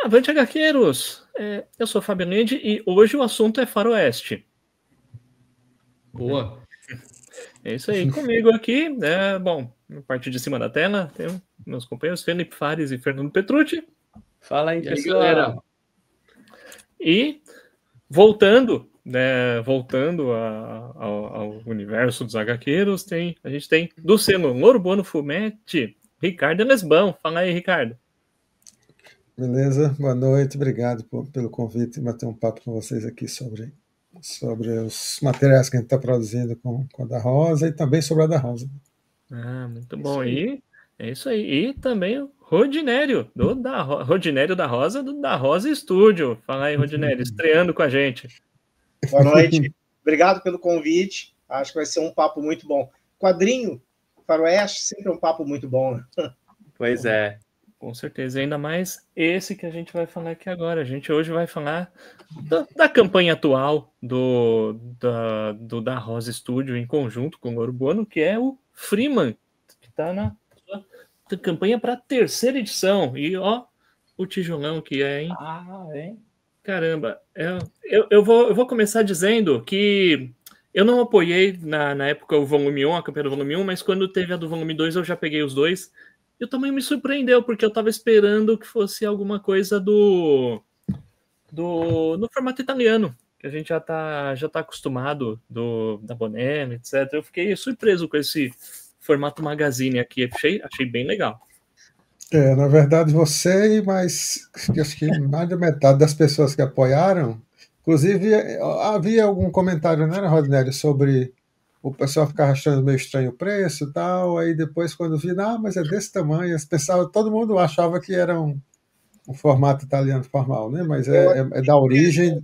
Avante, HQeiros! Eu sou o Fábio Nede e hoje o assunto é faroeste. Boa! É isso aí, comigo aqui, bom, na parte de cima da tela, tem meus companheiros Felipe Fares e Fernando Petrucci. Fala aí, E aí, pessoal! galera? E voltando ao universo dos HQeiros, a gente tem do selo Louro Fumete, Ricardo Lesbão. Fala aí, Ricardo. Beleza, boa noite, obrigado pelo convite e bater um papo com vocês aqui sobre os materiais que a gente está produzindo com a da Rosa e também sobre a da Rosa. Muito bom. E é isso aí. E também o Rodinério, Rodinério da Rosa, do Da Rosa Estúdio. Fala aí, Rodinério, estreando com a gente. Boa noite, obrigado pelo convite, acho que vai ser um papo muito bom. Quadrinho, faroeste, sempre é um papo muito bom, né? Pois é. Com certeza, ainda mais esse que a gente vai falar aqui agora. A gente hoje vai falar da campanha atual do Da Rosa Studio em conjunto com o Louro, que é o Freeman, que está na sua campanha para a terceira edição. E ó, o tijolão que é, hein? Hein? Caramba, eu vou começar dizendo que eu não apoiei na época o volume 1, a campanha do volume 1, mas quando teve a do volume 2 eu já peguei os dois. E o tamanho me surpreendeu, porque eu estava esperando que fosse alguma coisa no formato italiano, que a gente já tá acostumado da Bonelli, etc. Eu fiquei surpreso com esse formato magazine aqui, achei bem legal. Na verdade, você, mas acho que mais da metade das pessoas que apoiaram, inclusive havia algum comentário, né, Rodnélio, sobre o pessoal ficar achando meio estranho o preço e tal, aí depois quando vi, mas é desse tamanho, todo mundo achava que era um formato italiano formal, né? Mas é da origem.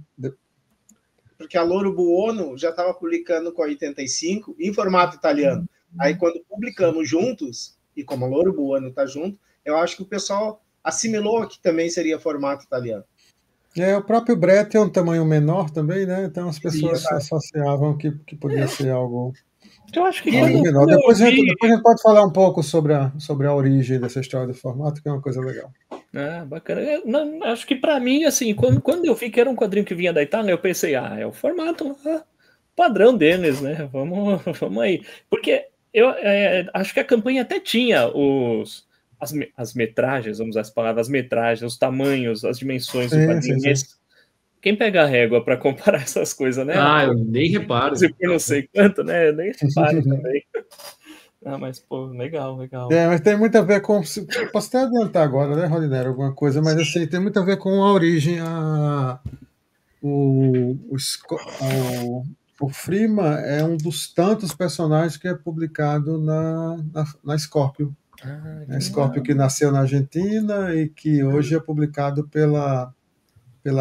Porque a Louro Buono já estava publicando com a 85 em formato italiano. Aí quando publicamos juntos, e como a Louro Buono está junto, eu acho que o pessoal assimilou que também seria formato italiano. O próprio Brett é um tamanho menor também, né? Então as pessoas associavam que podia ser algo. Eu acho que menor. Depois a gente pode falar um pouco sobre a origem dessa história do formato, que é uma coisa legal. Bacana. Acho que para mim, assim, quando eu vi que era um quadrinho que vinha da Itália, eu pensei, é o formato padrão deles, né? Vamos aí. Porque eu acho que a campanha até tinha as metragens, vamos usar as palavras, as metragens, os tamanhos, as dimensões do quadrinho. Mas quem pega a régua para comparar essas coisas, né? Eu nem reparo. Eu não sei quanto, né? Eu nem reparo também. Mas, pô, legal. Mas tem muito a ver com... Posso até adiantar agora, né, Rodinério, alguma coisa, mas assim, tem muito a ver com a origem. O Freeman é um dos tantos personagens que é publicado na Scorpio. A Scorpio que nasceu na Argentina e que hoje é publicado pela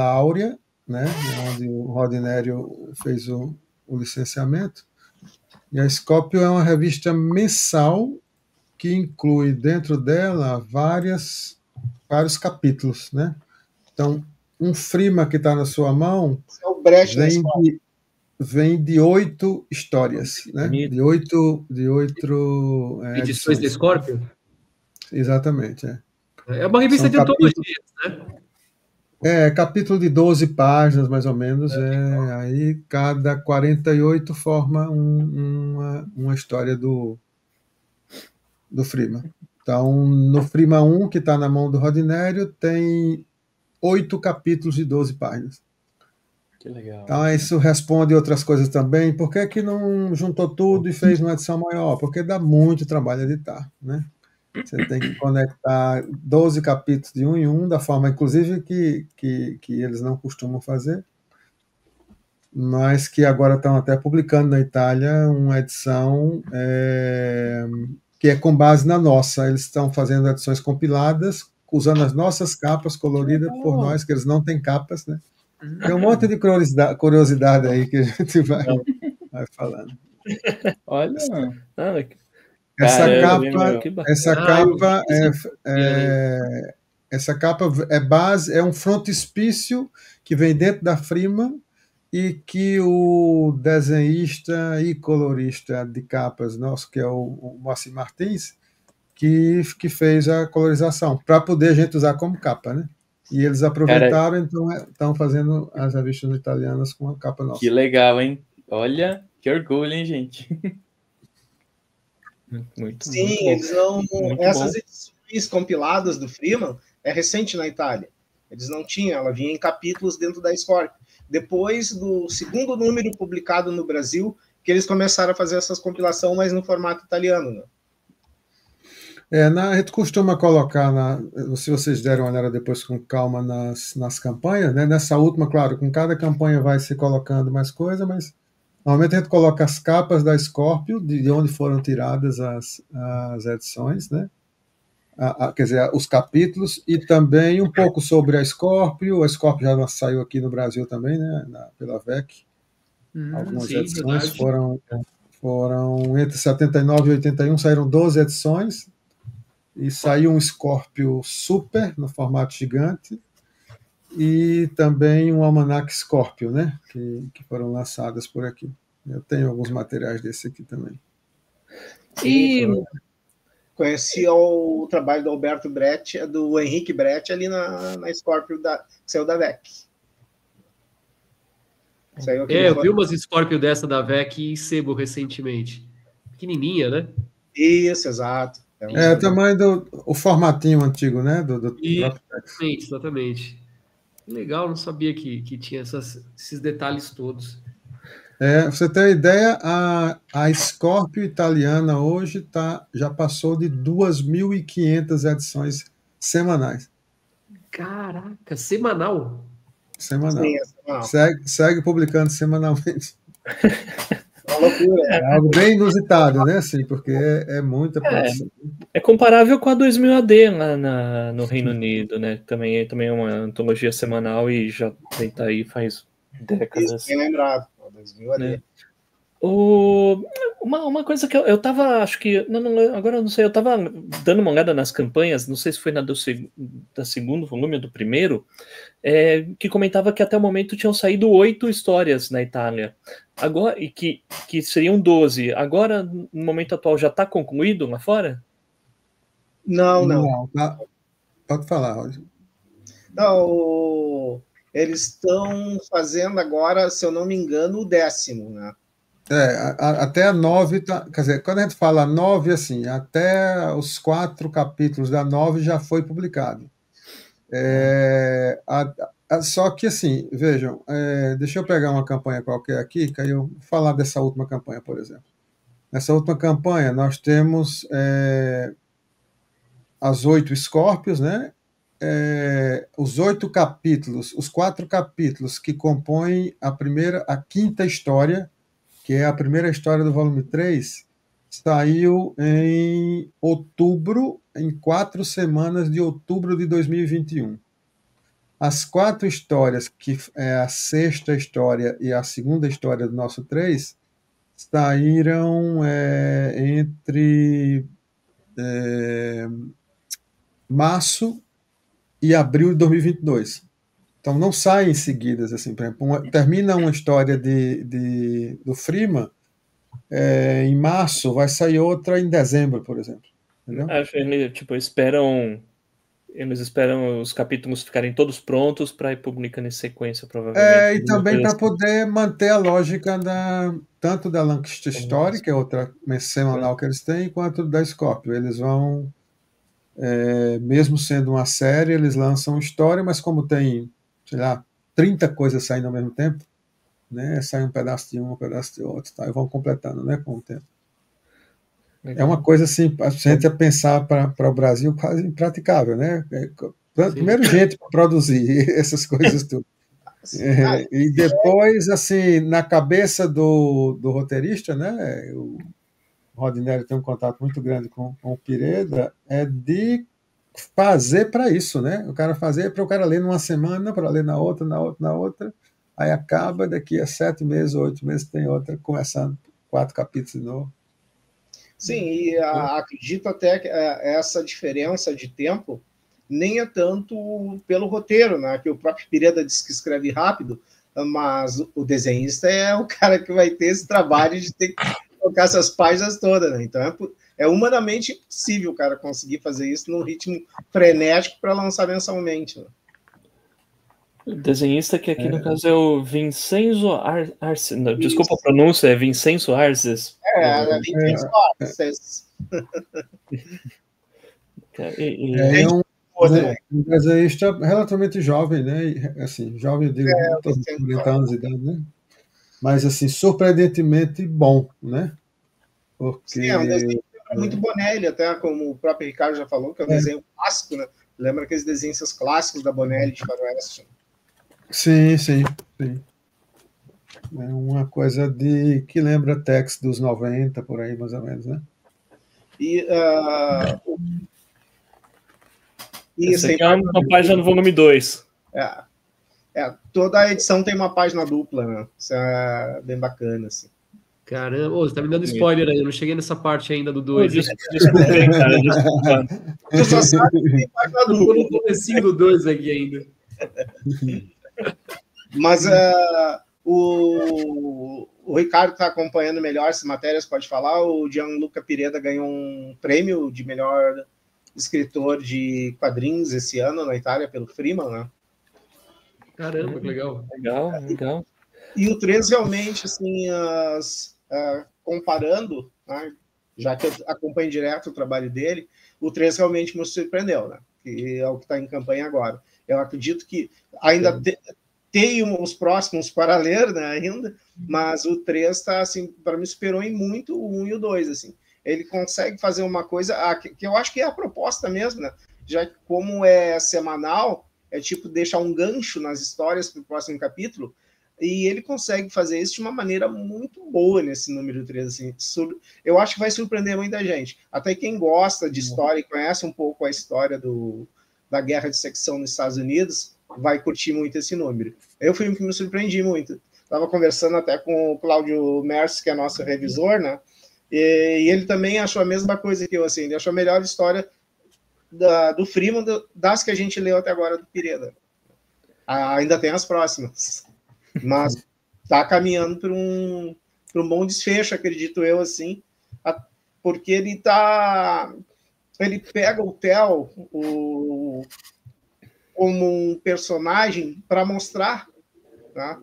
Áurea, né, onde o Rodinério fez o licenciamento. E a Scorpio é uma revista mensal que inclui dentro dela vários capítulos, né? Então, um Freeman que está na sua mão vem de 8 histórias, né? De 8 edições da Scorpio? Exatamente. É uma revista de antologias, né? Capítulo de 12 páginas, mais ou menos. Aí cada 48 forma uma história do Freeman. Então, no Freeman 1, que está na mão do Rodinério, tem 8 capítulos de 12 páginas. Que legal. Então, isso responde outras coisas também. Por que não juntou tudo e fez uma edição maior? Porque dá muito trabalho editar, né? Você tem que conectar 12 capítulos de um em um, da forma, inclusive, que eles não costumam fazer, mas que agora estão até publicando na Itália uma edição que é com base na nossa. Eles estão fazendo edições compiladas, usando as nossas capas coloridas por nós, que eles não têm capas, né? Tem um monte de curiosidade aí que a gente vai falando. Olha, Essa capa é base, é um frontispício que vem dentro da Freeman e que o desenhista e colorista de capas nosso, que é o Moacir Martins, que fez a colorização, para poder a gente usar como capa, né? E eles aproveitaram, então estão fazendo as revistas italianas com a capa nossa. Que legal, hein? Olha, que orgulho, hein, gente? Muito, Sim, muito bom. eles não. Muito Essas bom. edições compiladas do Freeman é recente na Itália. Eles não tinham, ela vinha em capítulos dentro da Scorpio. Depois do segundo número publicado no Brasil, que eles começaram a fazer essas compilações, mas no formato italiano, né? A gente costuma colocar, se vocês derem uma olhada depois com calma nas campanhas, né? Nessa última, claro, com cada campanha vai se colocando mais coisa, mas normalmente a gente coloca as capas da Scorpio, de onde foram tiradas as edições, né? Quer dizer, os capítulos, e também um pouco sobre a Scorpio. A Scorpio já saiu aqui no Brasil também, né? Pela VEC. Algumas sim, edições verdade. foram entre 79 e 81, saíram 12 edições. E saiu um Scorpio Super, no formato gigante, e também um Almanac Scorpio, né, que foram lançadas por aqui. Eu tenho alguns materiais desse aqui também. E Conheci o trabalho do Alberto Brecht, do Henrique Brecht, ali na Scorpio, que saiu da VEC. Saiu aqui Eu vi umas Scorpio dessa da VEC em sebo recentemente. Pequenininha, né? Isso, exato. O tamanho o formatinho antigo, né? Do próprio texto. Exatamente. Legal, não sabia que tinha esses detalhes todos. Pra você ter uma ideia, a Scorpio italiana hoje já passou de 2.500 edições semanais. Caraca, semanal? Semanal. Sim, é semanal. Segue publicando semanalmente. Uma loucura. É algo bem inusitado, né? Assim, porque é muita produção. É comparável com a 2000 AD lá no Reino Unido, né? Também é uma antologia semanal e já tá aí faz décadas. Isso, bem lembrado. 2000 AD. Né? Uma coisa que eu tava, acho que, agora eu não sei, eu tava dando uma olhada nas campanhas, não sei se foi da segundo volume ou do primeiro, que comentava que até o momento tinham saído 8 histórias na Itália, agora, e que seriam 12. Agora, no momento atual, já está concluído lá fora? Não. Pode falar, Roger. Não, eles estão fazendo agora, se eu não me engano, o 10º, né? Até a 9, quer dizer, quando a gente fala 9, assim, até os 4 capítulos da 9 já foi publicado. Só que, assim, vejam, deixa eu pegar uma campanha qualquer aqui, que aí eu vou falar dessa última campanha, por exemplo. Nessa última campanha, nós temos as 8 Scorpios, né? Os 8 capítulos, os 4 capítulos que compõem a quinta história, que é a primeira história do volume 3, saiu em outubro, em 4 semanas de outubro de 2021. As 4 histórias, que é a sexta história e a segunda história do nosso 3, saíram entre março e abril de 2022. Então, não saem seguidas, assim, por exemplo, termina uma história do Freeman, em março, vai sair outra em dezembro, por exemplo. Entendeu? Eles esperam os capítulos ficarem todos prontos para ir publicando em sequência, provavelmente. E também para poder manter a lógica tanto da Lancaster Story, que é outra semanal que eles têm, quanto da Scorpio. Eles vão, mesmo sendo uma série, eles lançam história, mas como tem, sei lá, 30 coisas saindo ao mesmo tempo, né? Sai um pedaço de um pedaço de outro, tá? E vão completando, né, com o tempo. É uma coisa assim, a gente pensar para o Brasil quase impraticável, né? Primeiro, gente para produzir essas coisas tudo. E depois, assim, na cabeça do roteirista, né? O Rodinelli tem um contato muito grande com o Pireda, de fazer para isso, né? O cara fazer para o cara ler numa semana, para ler na outra, aí acaba, daqui a 7 meses, 8 meses, tem outra, começando 4 capítulos de novo. Sim, e acredito até que essa diferença de tempo nem é tanto pelo roteiro, né? Que o próprio Pireda diz que escreve rápido, mas o desenhista é o cara que vai ter esse trabalho de ter que colocar essas páginas todas, né? Então é humanamente impossível o cara conseguir fazer isso num ritmo frenético para lançar mensalmente, né? O desenhista que aqui no caso é o Vincenzo Arces. Desculpa a pronúncia, é Vincenzo Arces. Vincenzo Arces. É um desenhista relativamente jovem, né? Assim, jovem, eu digo, todos 40 anos de idade, né? Mas, assim, surpreendentemente bom, né? Porque... Sim, é um desenho muito Bonelli, até como o próprio Ricardo já falou, que é um desenho clássico, né? Lembra aqueles desenhos clássicos da Bonelli de faroeste? Sim. É uma coisa que lembra Tex dos 90, por aí, mais ou menos, né? Essa aqui é uma página do volume 2. Toda a edição tem uma página dupla, né? Isso é bem bacana, assim. Caramba, você tá me dando spoiler aí, eu não cheguei nessa parte ainda do 2. Desculpa, cara, desculpa. Tu só sabe que tem página dupla. Eu tô no comecinho do 2 aqui ainda. Mas o Ricardo está acompanhando melhor essas matérias, pode falar. O Gianluca Pireda ganhou um prêmio de melhor escritor de quadrinhos esse ano na Itália pelo Freeman, né? Caramba, que legal. Legal. E o 3 realmente, assim, comparando, né, já que eu acompanho direto o trabalho dele, o 3 realmente me surpreendeu, né? Que é o que está em campanha agora. Eu acredito que ainda tem os próximos para ler, né, ainda, mas o 3 está, assim, para mim superou em muito o 1 e o 2, assim. Ele consegue fazer uma coisa que eu acho que é a proposta mesmo, né? Já que como é semanal, é tipo deixar um gancho nas histórias para o próximo capítulo, e ele consegue fazer isso de uma maneira muito boa nesse número 3. Assim. Eu acho que vai surpreender muita gente. Até quem gosta de história e conhece um pouco a história da Guerra de Secção nos Estados Unidos, vai curtir muito esse número. Eu fui um que me surpreendi muito. Estava conversando até com o Cláudio Merce, que é nosso revisor, né? E ele também achou a mesma coisa que eu, assim, ele achou a melhor história do Freeman das que a gente leu até agora do Pireda. Ainda tem as próximas, mas está caminhando para um bom desfecho, acredito eu, assim, porque ele pega o Theo como um personagem para mostrar, tá?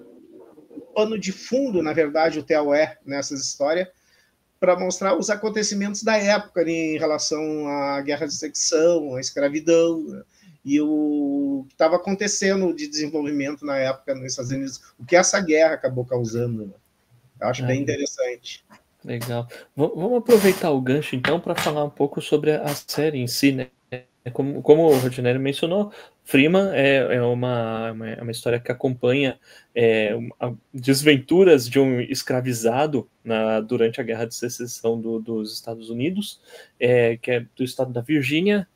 O pano de fundo, na verdade, o Theo nessas histórias, para mostrar os acontecimentos da época em relação à guerra de secção, à escravidão, né? E o que estava acontecendo de desenvolvimento na época nos Estados Unidos, o que essa guerra acabou causando. Né? Eu acho bem interessante. Legal. Vamos aproveitar o gancho, então, para falar um pouco sobre a série em si, né? Como o Rogério mencionou, Freeman é uma história que acompanha desventuras de um escravizado durante a Guerra de Secessão dos Estados Unidos, que é do estado da Virgínia,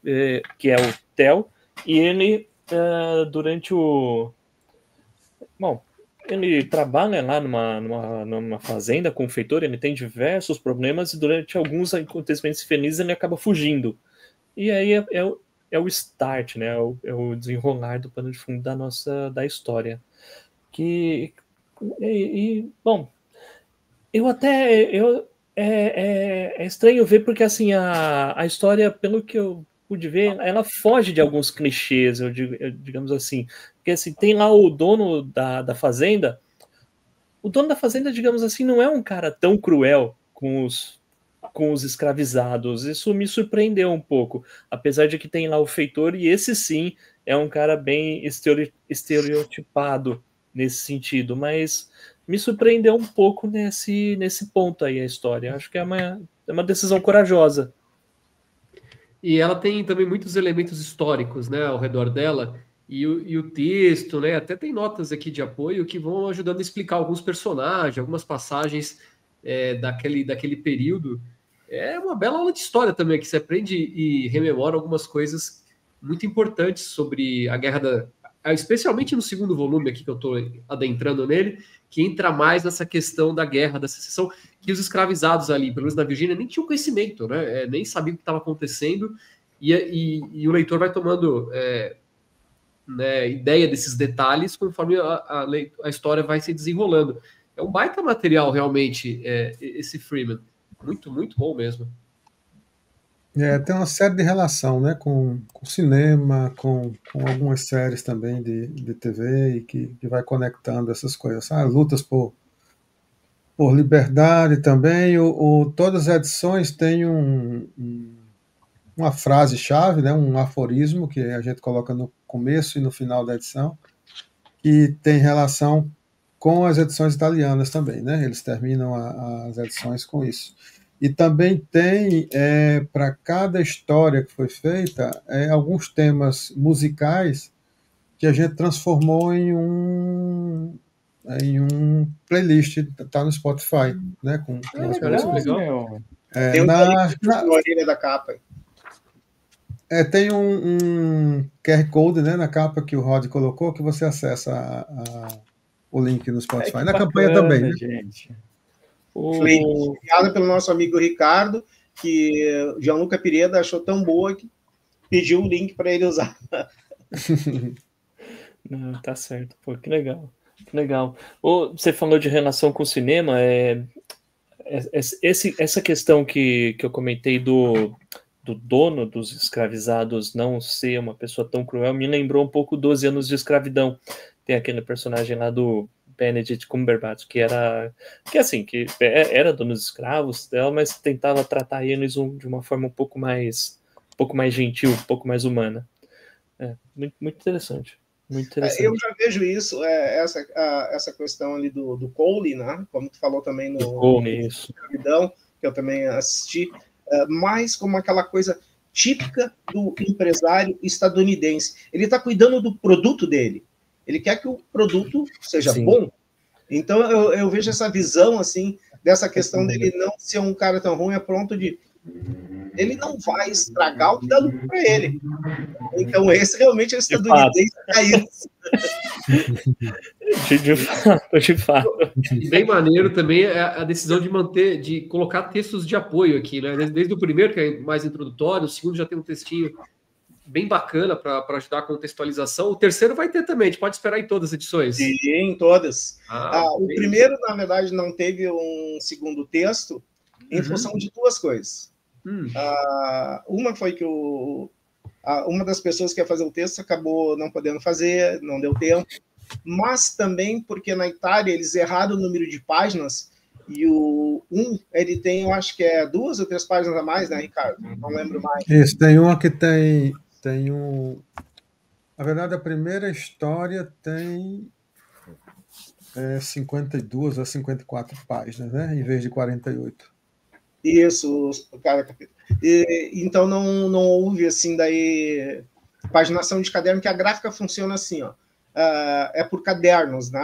que é o Theo, e ele, durante ele trabalha lá numa fazenda com um feitor, ele tem diversos problemas, e durante alguns acontecimentos felizes ele acaba fugindo. E aí é o start, né? É o desenrolar do pano de fundo da história. Bom, é estranho ver porque assim a história, pelo que eu pude ver, ela foge de alguns clichês, digamos assim. Porque assim, tem lá o dono da fazenda. O dono da fazenda, digamos assim, não é um cara tão cruel com os escravizados. Isso me surpreendeu um pouco, apesar de que tem lá o feitor, e esse sim é um cara bem estereotipado nesse sentido, mas me surpreendeu um pouco nesse ponto aí a história. Acho que é uma decisão corajosa. E ela tem também muitos elementos históricos, né, ao redor dela, e o texto, né, até tem notas aqui de apoio que vão ajudando a explicar alguns personagens, algumas passagens daquele período. É uma bela aula de história também, que você aprende e rememora algumas coisas muito importantes sobre a guerra especialmente no segundo volume aqui, que eu estou adentrando nele, que entra mais nessa questão da guerra, da secessão, que os escravizados ali, pelo menos na Virgínia, nem tinham conhecimento, né? Nem sabiam o que estava acontecendo, e o leitor vai tomando ideia desses detalhes conforme a história vai se desenrolando. É um baita material, realmente, esse Freeman. Muito, muito bom mesmo. Tem uma série de relação, né, com cinema, com algumas séries também de TV, e que vai conectando essas coisas. Lutas por liberdade também. Todas as edições têm uma frase-chave, né, um aforismo que a gente coloca no começo e no final da edição, que tem relação com as edições italianas também, né? Eles terminam as edições com isso. E também tem, para cada história que foi feita, alguns temas musicais que a gente transformou em um playlist, tá no Spotify, né? Com as músicas. Legal. Tem um na orelha da capa. Tem um QR Code, né, na capa que o Rod colocou, que você acessa o link no Spotify. Na campanha também, né? Gente. Foi enviada pelo nosso amigo Ricardo, que Gianluca Pireda achou tão boa que pediu o link para ele usar. Não, tá certo. Pô, que legal. Que legal. Você falou de relação com o cinema. Essa questão que eu comentei do dono dos escravizados não ser uma pessoa tão cruel me lembrou um pouco 12 Anos de Escravidão. Tem aquele personagem lá do Benedict Cumberbatch, que era dono dos escravos dela, mas tentava tratar eles de uma forma um pouco mais gentil, um pouco mais humana. Muito, muito interessante. Muito interessante. Eu já vejo isso, essa questão ali do Cole, né? Como tu falou também no Cole, isso. Escravidão, que eu também assisti, mais como aquela coisa típica do empresário estadunidense. Ele está cuidando do produto dele. Ele quer que o produto seja bom. Então, eu vejo essa visão, assim, dessa questão dele não ser um cara tão ruim a ponto de... Ele não vai estragar o que dá lucro para ele. Então, esse realmente é o estadunidense caído. De fato. Bem maneiro também a decisão de colocar textos de apoio aqui, né? Desde o primeiro, que é mais introdutório, o segundo já tem um textinho bem bacana para ajudar a contextualização. O terceiro vai ter também, a gente pode esperar em todas as edições. Sim, em todas. O primeiro, na verdade, não teve um segundo texto em função de duas coisas. Uma foi que uma das pessoas que ia fazer o texto acabou não podendo fazer, não deu tempo, mas também porque na Itália eles erraram o número de páginas e ele tem, eu acho que 2 ou 3 páginas a mais, né, Ricardo? Não lembro mais. Isso, tem uma que tem na verdade, a primeira história tem 52 a 54 páginas, né, em vez de 48. Isso, cada capítulo. Então não houve assim daí paginação de caderno, que a gráfica funciona assim, ó. É por cadernos, né?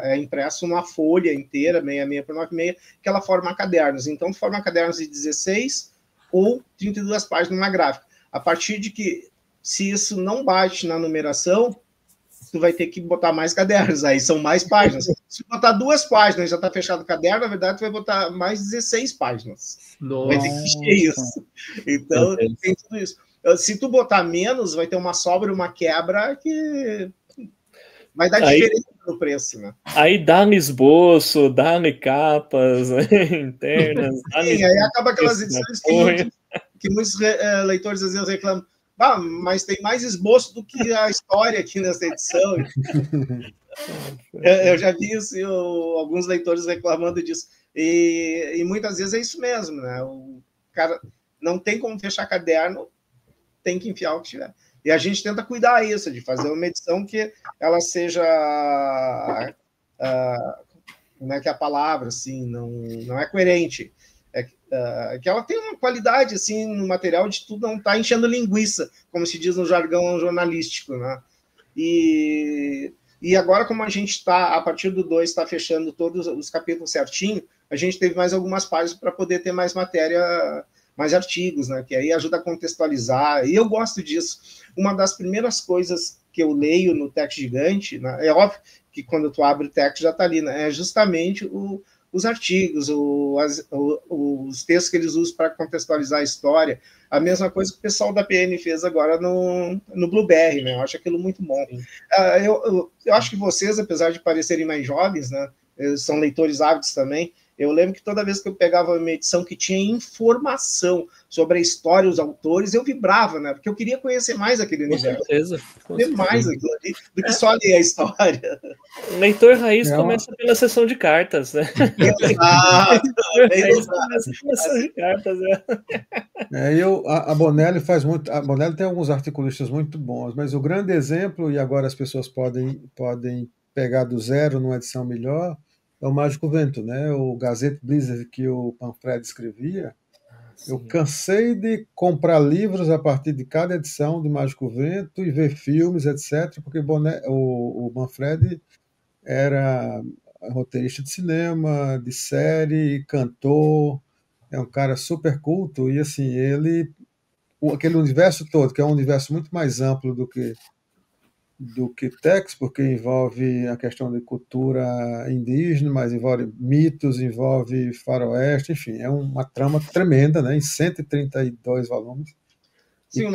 É impresso uma folha inteira, 66 por 96, que ela forma cadernos. Então forma cadernos de 16 ou 32 páginas na gráfica. A partir de que, se isso não bate na numeração, tu vai ter que botar mais cadernos, aí são mais páginas. Se botar 2 páginas e já está fechado o caderno, na verdade, tu vai botar mais 16 páginas. Nossa. Vai ter que encher isso. Então, tem tudo isso. Se tu botar menos, vai ter uma sobra, uma quebra que vai dar diferença no preço, né? Aí dá-lhe esboço, dá-lhe capas internas. Sim, aí acaba aquelas edições que muitos leitores às vezes reclamam. Mas tem mais esboço do que a história aqui nessa edição. Eu já vi isso, alguns leitores reclamando disso. E muitas vezes é isso mesmo, né? O cara não tem como fechar caderno, tem que enfiar o que tiver. E a gente tenta cuidar isso, de fazer uma edição que ela seja... não é que a palavra, assim, não é coerente. Que ela tem uma qualidade assim no material de tudo não tá enchendo linguiça, como se diz no jargão jornalístico, né? E agora, como a gente está, a partir do 2, está fechando todos os capítulos certinho, a gente teve mais algumas páginas para poder ter mais matéria, mais artigos, né? Que aí ajuda a contextualizar, e eu gosto disso. Uma das primeiras coisas que eu leio no Tex Gigante, né? É óbvio que quando tu abre o Tex já está ali, né? É justamente os artigos, os textos que eles usam para contextualizar a história. A mesma coisa que o pessoal da PN fez agora no Blueberry, né? Eu acho aquilo muito bom. Eu acho que vocês, apesar de parecerem mais jovens, né, são leitores ávidos também, Eu lembro que toda vez que eu pegava uma edição que tinha informação sobre a história, os autores, eu vibrava, né? Porque eu queria conhecer mais aquele universo. Com certeza. Mais aquilo ali, do que só ler a história. O leitor raiz começa pela sessão de cartas, né? Exato. Começa pela sessão de cartas, A Bonelli faz muito. A Bonelli tem alguns articulistas muito bons, mas o grande exemplo, e agora as pessoas podem pegar do zero numa edição melhor, é o Mágico Vento, né? O Gazette Blizzard que o Manfred escrevia. Eu cansei de comprar livros a partir de cada edição de Mágico Vento e ver filmes, etc., porque o Manfred era roteirista de cinema, de série, cantor, é um cara super culto, e assim, aquele universo todo, que é um universo muito mais amplo do que Tex, porque envolve a questão de cultura indígena, mas envolve mitos, envolve faroeste, enfim, é uma trama tremenda, né, em 132 volumes. Sim, e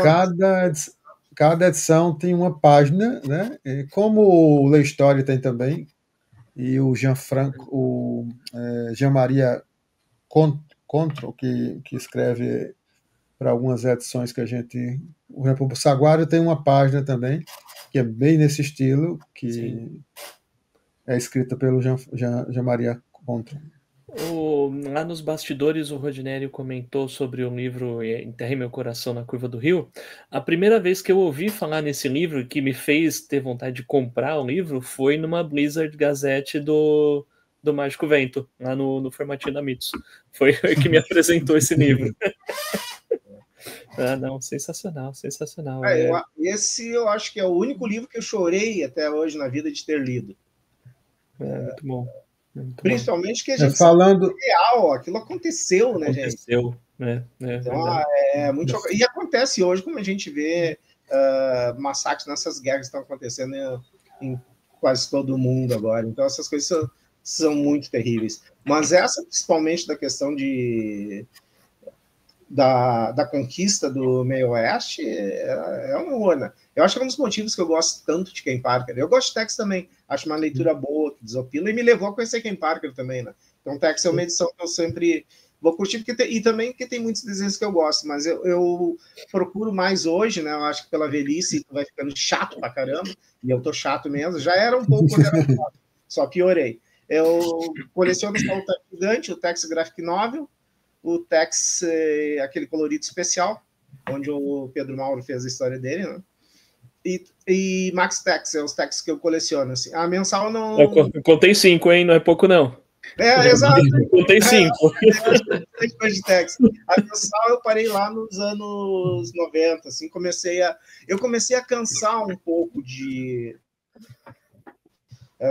cada edição tem uma página, né, como o Le História tem também, e o Jean-Maria Contro, que escreve para algumas edições que a gente... Por exemplo, o Saguário tem uma página também, que é bem nesse estilo, que Sim. é escrita pelo Jean-Maria Contro. Lá nos bastidores, o Rodinério comentou sobre o livro Enterrei Meu Coração na Curva do Rio. A primeira vez que eu ouvi falar nesse livro, que me fez ter vontade de comprar o livro, foi numa Blizzard Gazette do Mágico Vento, lá no formatinho da Mitos. Foi que me apresentou esse livro. Não, sensacional. Esse eu acho que é o único livro que eu chorei até hoje na vida de ter lido. Muito bom. Principalmente que a gente falando real, aquilo aconteceu, né, gente? Né? Então, é muito E acontece hoje, como a gente vê massacres nessas guerras que estão acontecendo em quase todo o mundo agora. Então, essas coisas são muito terríveis. Mas essa, principalmente da questão da conquista do meio oeste, é um horror, né? Eu acho que é um dos motivos que eu gosto tanto de Ken Parker. Eu gosto de Tex também, acho uma leitura boa, que desopila, e me levou a conhecer Ken Parker também, né? Então Tex é uma edição que eu sempre vou curtir, e também porque tem muitos desenhos que eu gosto, mas eu procuro mais hoje, né? Eu acho que pela velhice vai ficando chato pra caramba, e eu tô chato mesmo, já era um pouco quando era chato, só piorei. Eu coleciono só o Tex Gigante, o Tex Graphic Novel, o Tex, aquele colorido especial, onde o Pedro Mauro fez a história dele, né? E Max Tex, os Tex que eu coleciono. Assim. A mensal não... Eu contei 5, hein? Não é pouco, não. Exato. Eu contei 5. A mensal eu parei lá nos anos 90, assim, eu comecei a cansar um pouco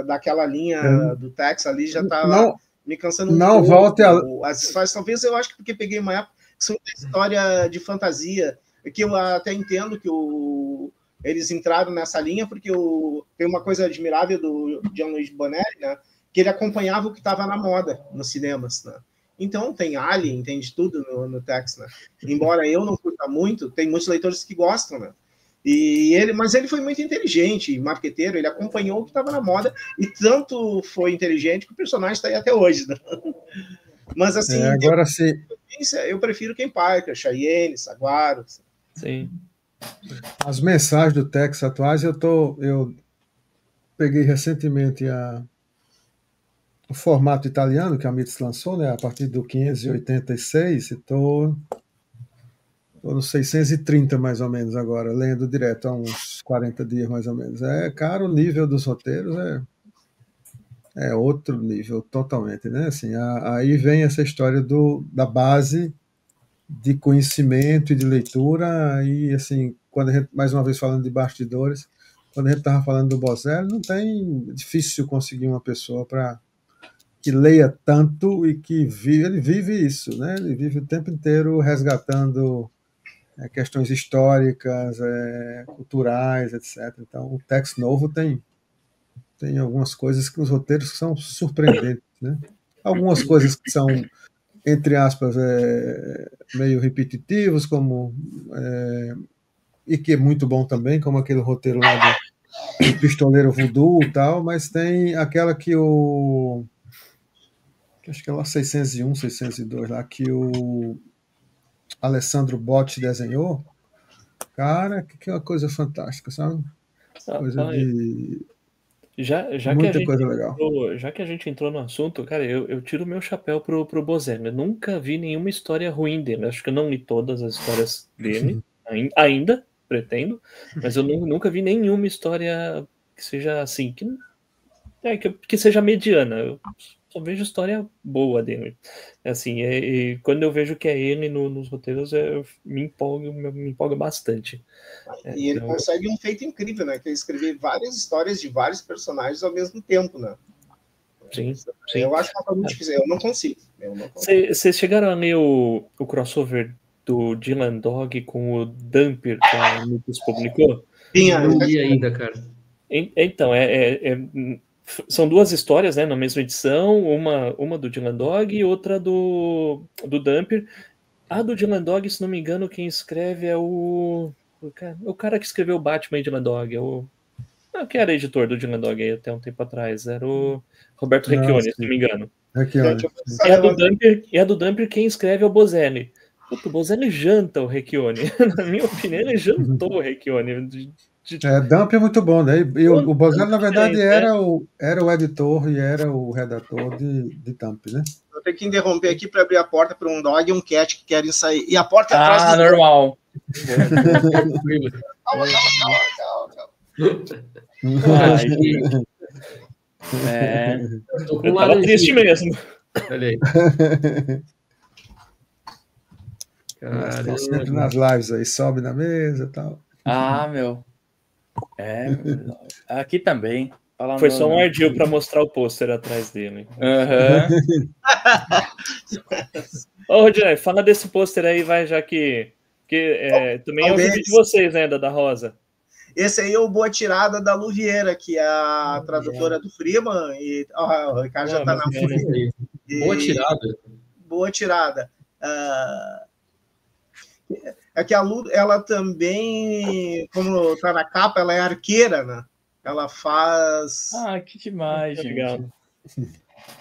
daquela linha do Tex ali, já estava me cansando um pouco. Volte as histórias, talvez eu acho que porque peguei uma época que são uma história de fantasia, que eu até entendo que eles entraram nessa linha, porque tem uma coisa admirável do Gianluigi Bonelli, né, que ele acompanhava o que estava na moda nos cinemas, né? Então tem Alien, tem de tudo no Tex, né? Embora eu não curta muito, tem muitos leitores que gostam, né? Mas ele foi muito inteligente, marqueteiro, ele acompanhou o que estava na moda, e tanto foi inteligente que o personagem está aí até hoje, né? Mas assim, agora sim, eu prefiro Ken Parker, Cheyenne, Saguaro. Sim. As mensagens do Tex atuais, eu peguei recentemente o formato italiano que a Mitos lançou, né, a partir do 586, e estou no 630 mais ou menos agora, lendo direto há uns 40 dias mais ou menos. Cara, o nível dos roteiros é outro nível totalmente, né? Assim, aí vem essa história da base de conhecimento e de leitura, e assim, quando a gente, mais uma vez falando de bastidores, quando a gente estava falando do Bozelli, é difícil conseguir uma pessoa que leia tanto e que ele vive isso, né? Ele vive o tempo inteiro resgatando questões históricas, culturais, etc. Então, o Tex novo tem algumas coisas que os roteiros são surpreendentes, né? Algumas coisas que são, entre aspas, meio repetitivos, e que é muito bom também, como aquele roteiro lá do Pistoleiro Voodoo e tal, mas tem aquela que acho que é lá 601, 602, lá que o Alessandro Botti desenhou. Cara, que é uma coisa fantástica, sabe? Coisa de Já muita coisa legal. Já que a gente entrou no assunto, cara, eu tiro meu chapéu pro Bozeno. Eu nunca vi nenhuma história ruim dele. Acho que eu não li todas as histórias dele, ainda pretendo, mas eu nunca vi nenhuma história que seja assim, que seja mediana. Eu só vejo história boa dele. Assim, e quando eu vejo que é ele nos roteiros, eu me empolga bastante. E ele consegue um feito incrível, né? Que é escrever várias histórias de vários personagens ao mesmo tempo, né? Sim. Eu acho que é muito difícil. Eu não consigo. Vocês chegaram a ler o crossover do Dylan Dog com o Dumper que a Lucas publicou? Não li ainda, cara. Então, são duas histórias, né, na mesma edição, uma do Dylan Dog e outra do Dumper. A do Dylan Dog, se não me engano, quem escreve é o cara que escreveu o Batman e Dylan Dog, que era editor do Dylan Dog aí até um tempo atrás, era o Roberto Recchioni, se não me engano. E a do Dumper, quem escreve é o Bozelli. O Bozelli janta o Recchioni. Na minha opinião, ele jantou o Recchioni. Dumper é muito bom, né? E o Bozelli, na verdade, era o editor e era o redator de Dumper, né? Eu tenho que interromper aqui para abrir a porta para um dog e um cat que querem sair. E a porta é atrás do normal. Calma. Eu tava triste mesmo. Olha aí. Estão sempre nas lives aí, sobe na mesa e tal. Meu. Aqui também. Foi só um ardil para mostrar o pôster atrás dele. Ô, Rodinei, fala desse pôster aí, vai, já que também é um vídeo de vocês, né, da Rosa. Esse aí é o Boa Tirada da Lu Vieira, que é a tradutora do Freeman. E o Ricardo já está na frente. Boa Tirada. É que a Lu, ela também, como está na capa, ela é arqueira, né? Ela faz... que demais, gente. Legal.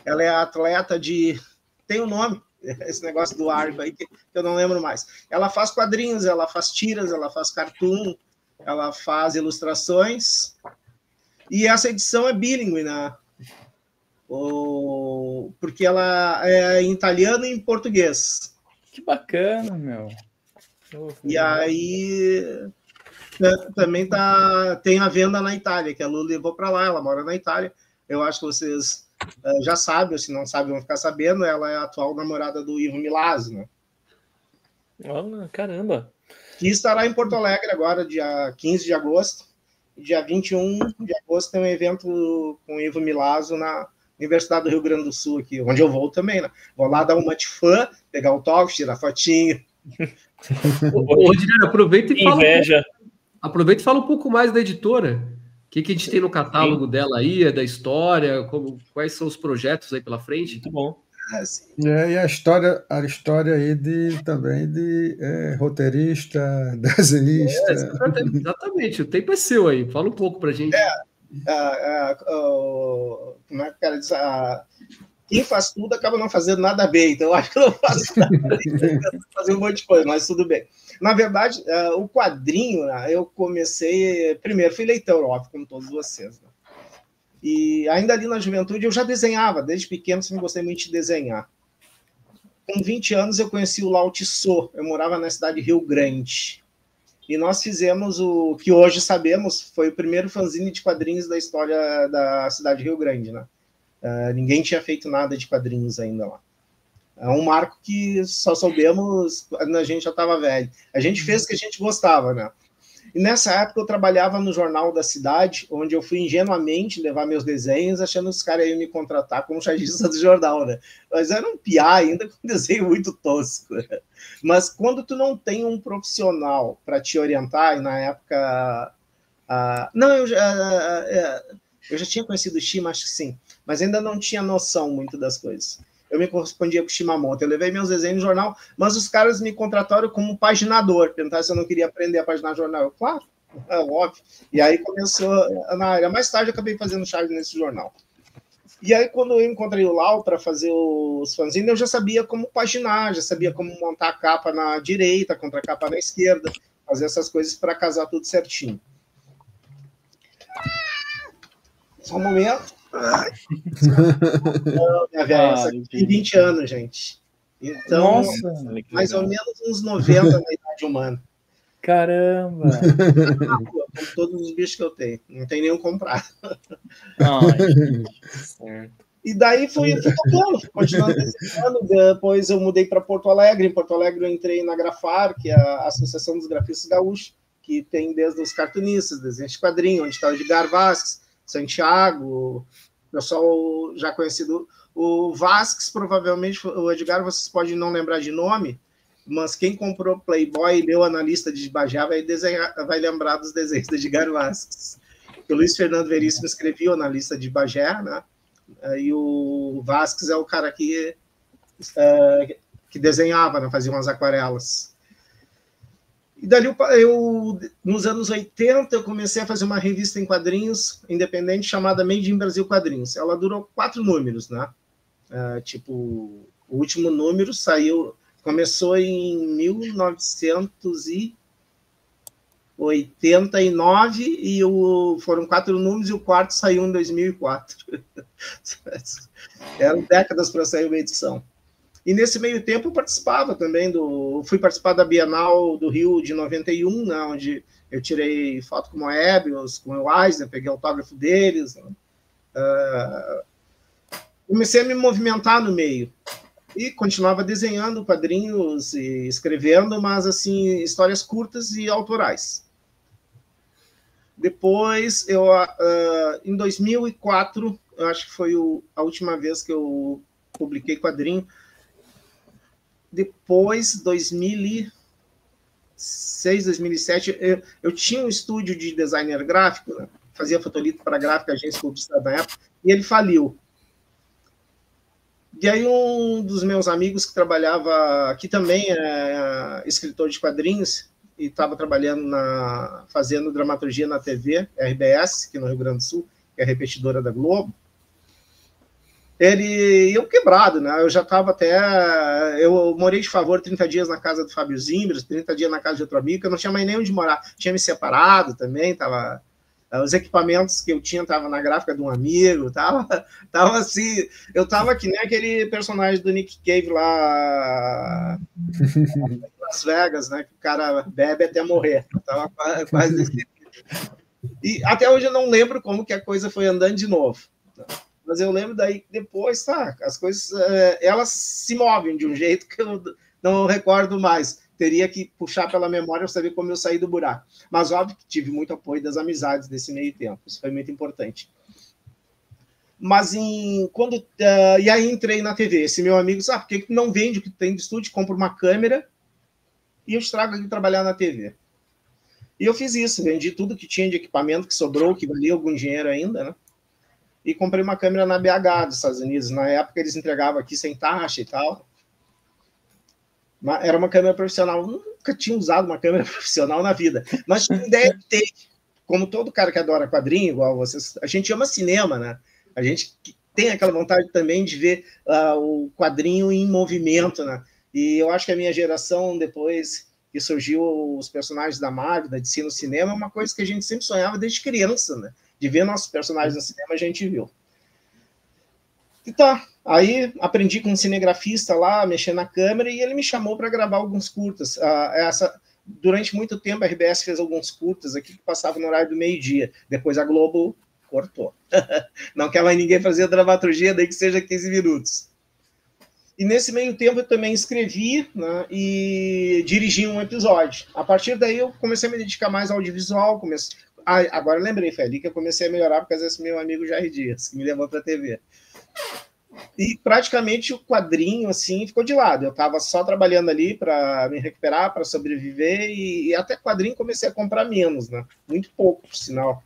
Ela é atleta de... Tem um nome, esse negócio do arco aí, que eu não lembro mais. Ela faz quadrinhos, ela faz tiras, ela faz cartoon, ela faz ilustrações. E essa edição é bilíngue, né? Porque ela é em italiano e em português. Que bacana, meu. E aí... também tem a venda na Itália, que a Lu levou para lá, ela mora na Itália. Eu acho que vocês já sabem, ou se não sabem, vão ficar sabendo. Ela é a atual namorada do Ivo Milazzo, né? Caramba! Que estará em Porto Alegre agora, dia 15 de agosto. Dia 21 de agosto tem um evento com o Ivo Milazzo na Universidade do Rio Grande do Sul, aqui, onde eu vou também, né? Vou lá dar uma de fã, pegar o toque, tirar fotinho. Rodrigo, aproveita e fala um pouco mais da editora. O que a gente tem no catálogo dela aí, da história, quais são os projetos aí pela frente? Muito bom. E a história aí também de roteirista, desenhista. Exatamente, o tempo é seu aí. Fala um pouco pra gente. Como é que o cara diz? Quem faz tudo acaba não fazendo nada bem, então eu acho que eu não faço nada bem, fazer um monte de coisa, mas tudo bem. Na verdade, o quadrinho, né, eu comecei... Primeiro, fui leitor, óbvio, como todos vocês. Né? E ainda ali na juventude eu já desenhava, desde pequeno sempre gostei muito de desenhar. Com 20 anos eu conheci o Lao Tissot, eu morava na cidade de Rio Grande. E nós fizemos o que hoje sabemos, foi o primeiro fanzine de quadrinhos da história da cidade de Rio Grande, né? Ninguém tinha feito nada de quadrinhos ainda lá. É um marco que só soubemos quando a gente já estava velho. A gente fez o que a gente gostava, né? E nessa época eu trabalhava no jornal da cidade, onde eu fui ingenuamente levar meus desenhos, achando que os caras iam me contratar como chargista do jornal, né? Mas era um piá ainda, com um desenho muito tosco. Mas quando tu não tem um profissional para te orientar, e na época... eu já tinha conhecido o Shima, acho que sim, mas ainda não tinha noção muito das coisas. Eu me correspondia com o Shimamoto, eu levei meus desenhos no jornal, mas os caras me contrataram como paginador, perguntaram se eu não queria aprender a paginar jornal. Eu, claro, é óbvio. E aí começou na área. Mais tarde eu acabei fazendo charge nesse jornal. E aí, quando eu encontrei o Lau para fazer os fanzines, eu já sabia como paginar, já sabia como montar a capa na direita, contra a capa na esquerda, fazer essas coisas para casar tudo certinho. Só um momento. Não, minha velha, essa aqui tem 20 anos, gente. Então, Nossa, mais ou menos uns 90 na idade humana. caramba! Com todos os bichos que eu tenho. Não tem nenhum comprado. Ai, gente, certo. E daí fui tocando, fui continuando desenhando. Depois eu mudei para Porto Alegre. Em Porto Alegre eu entrei na Grafar, que é a Associação dos Grafistas Gaúchos, que tem desde os cartunistas, desenhos de quadrinho, onde está o Edgar Vasques, Santiago, o pessoal já conhecido. O Vasques, provavelmente, o Edgar, vocês podem não lembrar de nome, mas quem comprou Playboy e leu Analista de Bagé vai lembrar dos desenhos do Edgar Vasques. O Luiz Fernando Veríssimo escreveu Analista de Bagé, né? E o Vasques é o cara que desenhava, né? Fazia umas aquarelas. E dali nos anos 80, eu comecei a fazer uma revista em quadrinhos independente chamada Made in Brasil Quadrinhos. Ela durou 4 números, né? O último número começou em 1989 e foram 4 números e o quarto saiu em 2004. Eram décadas para sair uma edição. E nesse meio tempo eu participava também fui participar da Bienal do Rio de 91, né, onde eu tirei foto com o Moebius, com o Eisner, peguei autógrafo deles. Né? Comecei a me movimentar no meio. E continuava desenhando quadrinhos e escrevendo, mas assim, histórias curtas e autorais. Depois, em 2004, eu acho que foi a última vez que eu publiquei quadrinho. Depois, 2006, 2007, eu tinha um estúdio de designer gráfico, né? Fazia fotolito para gráfica, agência de publicidade na época, e ele faliu. E aí um dos meus amigos que trabalhava, que também é escritor de quadrinhos, e estava trabalhando fazendo dramaturgia na TV, RBS, aqui no Rio Grande do Sul, que é a repetidora da Globo, eu quebrado, né? Eu já estava eu morei de favor 30 dias na casa do Fábio Zimbres, 30 dias na casa de outro amigo, eu não tinha mais nem onde morar, tinha me separado também, os equipamentos que eu tinha estavam na gráfica de um amigo, tava assim, eu tava que nem aquele personagem do Nick Cave lá em Las Vegas, né? Que o cara bebe até morrer, tava quase desse. E até hoje eu não lembro como que a coisa foi andando de novo. Mas eu lembro daí que depois, as coisas, elas se movem de um jeito que eu não recordo mais. Teria que puxar pela memória para saber como eu saí do buraco. Mas, óbvio que tive muito apoio das amizades desse meio tempo. Isso foi muito importante. Mas, e aí entrei na TV. Esse meu amigo disse, por que não vende o que tem de estúdio? Compra uma câmera e eu estrago aqui trabalhar na TV. E eu fiz isso. Vendi tudo que tinha de equipamento que sobrou, que valia algum dinheiro ainda, né? E comprei uma câmera na BH dos Estados Unidos. Na época, eles entregavam aqui sem taxa e tal. Era uma câmera profissional. Eu nunca tinha usado uma câmera profissional na vida. Mas tinha ideia de ter. Como todo cara que adora quadrinho, igual vocês, a gente ama cinema, né? A gente tem aquela vontade também de ver o quadrinho em movimento, né? E eu acho que a minha geração, depois que surgiu os personagens da Marvel, da DC no cinema, é uma coisa que a gente sempre sonhava desde criança, né? De ver nossos personagens no cinema, a gente viu. E aí aprendi com um cinegrafista lá, mexer na câmera, e ele me chamou para gravar alguns curtas. Durante muito tempo, a RBS fez alguns curtas aqui que passavam no horário do meio-dia. Depois a Globo cortou. Não quer mais ninguém fazer dramaturgia, daí que seja 15 minutos. E nesse meio tempo eu também escrevi, né, e dirigi um episódio. A partir daí eu comecei a me dedicar mais ao audiovisual, agora eu lembrei, foi ali que eu comecei a melhorar por causa desse meu amigo Jair Dias, que me levou para a TV. E praticamente o quadrinho assim ficou de lado. Eu estava só trabalhando ali para me recuperar, para sobreviver, e até quadrinho comecei a comprar menos, né? Muito pouco, por sinal,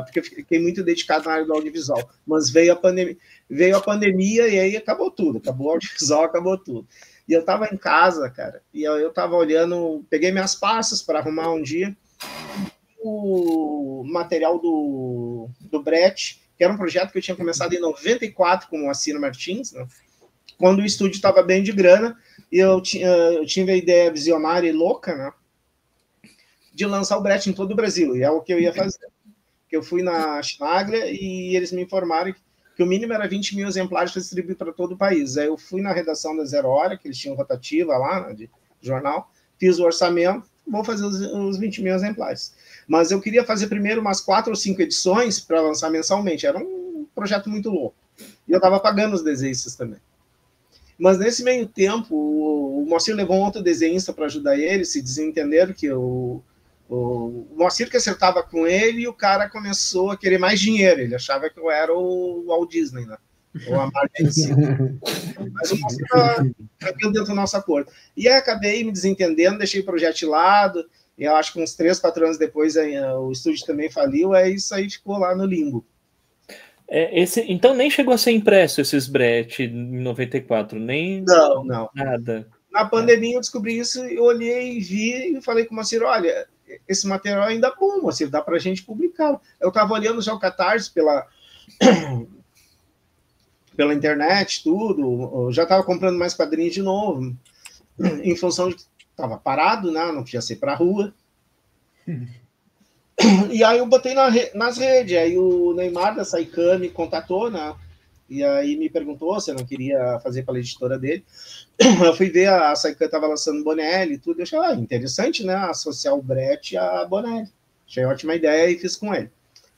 porque eu fiquei muito dedicado na área do audiovisual. Mas veio a pandemia e aí acabou tudo, acabou o audiovisual, acabou tudo. E eu estava em casa, cara, e eu estava olhando, peguei minhas pastas para arrumar um dia o material do Brett, que era um projeto que eu tinha começado em 94 com o Moacir Martins, né? Quando o estúdio estava bem de grana, e eu tive a ideia visionária e louca, né, de lançar o brete em todo o Brasil, e é o que eu ia fazer. Eu fui na Schnaglia e eles me informaram que o mínimo era 20 mil exemplares para distribuir para todo o país. Aí eu fui na redação da Zero Hora, que eles tinham rotativa lá, né, de jornal, fiz o orçamento, vou fazer os 20 mil exemplares. Mas eu queria fazer primeiro umas 4 ou 5 edições para lançar mensalmente. Era um projeto muito louco. E eu estava pagando os desenhistas também. Mas nesse meio tempo, o Moacir levou um outro desenhista para ajudar ele, se desentenderam que o Moacir que acertava com ele e o cara começou a querer mais dinheiro. Ele achava que eu era o Walt Disney, né? Ou a marca em si. Mas o Moacir estava tranquilo dentro do nosso acordo. E aí acabei me desentendendo, deixei o projeto de lado, e eu acho que uns 3, 4 anos depois o estúdio também faliu, aí isso aí ficou lá no limbo. Então nem chegou a ser impresso esses brete em 94, nem não. Nada. Na pandemia eu descobri isso, eu olhei e vi e falei com o Moacir, olha, esse material ainda é bom, Moacir, dá para a gente publicar. Eu estava olhando já o Catarse pela internet, tudo, eu já estava comprando mais quadrinhos de novo, em função de que estava parado, né? Não podia ser para a rua. E aí eu botei nas redes, aí o Neymar da Saikan me contatou, né? E aí me perguntou se eu não queria fazer pela editora dele. Eu fui ver, a Saikan estava lançando Bonelli e tudo, eu achei interessante, né? Associar o brete a Bonelli. Achei ótima ideia e fiz com ele.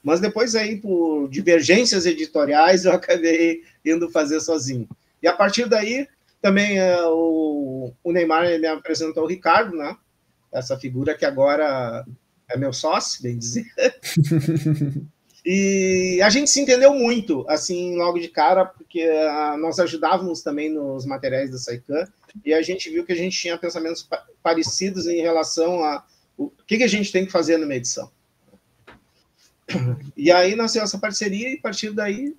Mas depois aí, por divergências editoriais, eu acabei indo fazer sozinho. E a partir daí, também o Neymar me apresentou o Ricardo, né? Essa figura que agora é meu sócio, bem dizer. E a gente se entendeu muito, assim, logo de cara, porque nós ajudávamos também nos materiais da Saikan, e a gente viu que a gente tinha pensamentos parecidos em relação a o que a gente tem que fazer numa edição. E aí nasceu essa parceria, e a partir daí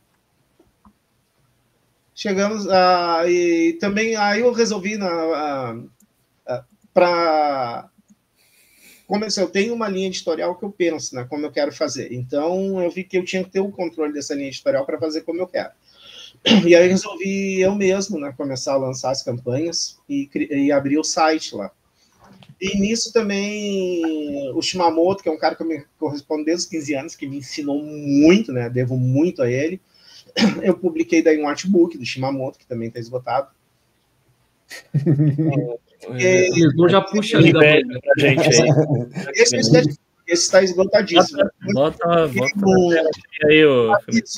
chegamos a... E também aí eu resolvi para... Como eu tenho uma linha editorial que eu penso, né, como eu quero fazer. Então, eu vi que eu tinha que ter o controle dessa linha editorial para fazer como eu quero. E aí resolvi eu mesmo, né, começar a lançar as campanhas e abrir o site lá. E nisso também o Shimamoto, que é um cara que eu me correspondo desde os 15 anos, que me ensinou muito, né, devo muito a ele. Eu publiquei daí um artbook do Shimamoto, que também está esgotado. Então já puxa ali da pra gente aí. Esse está esgotadíssimo. Bota aí o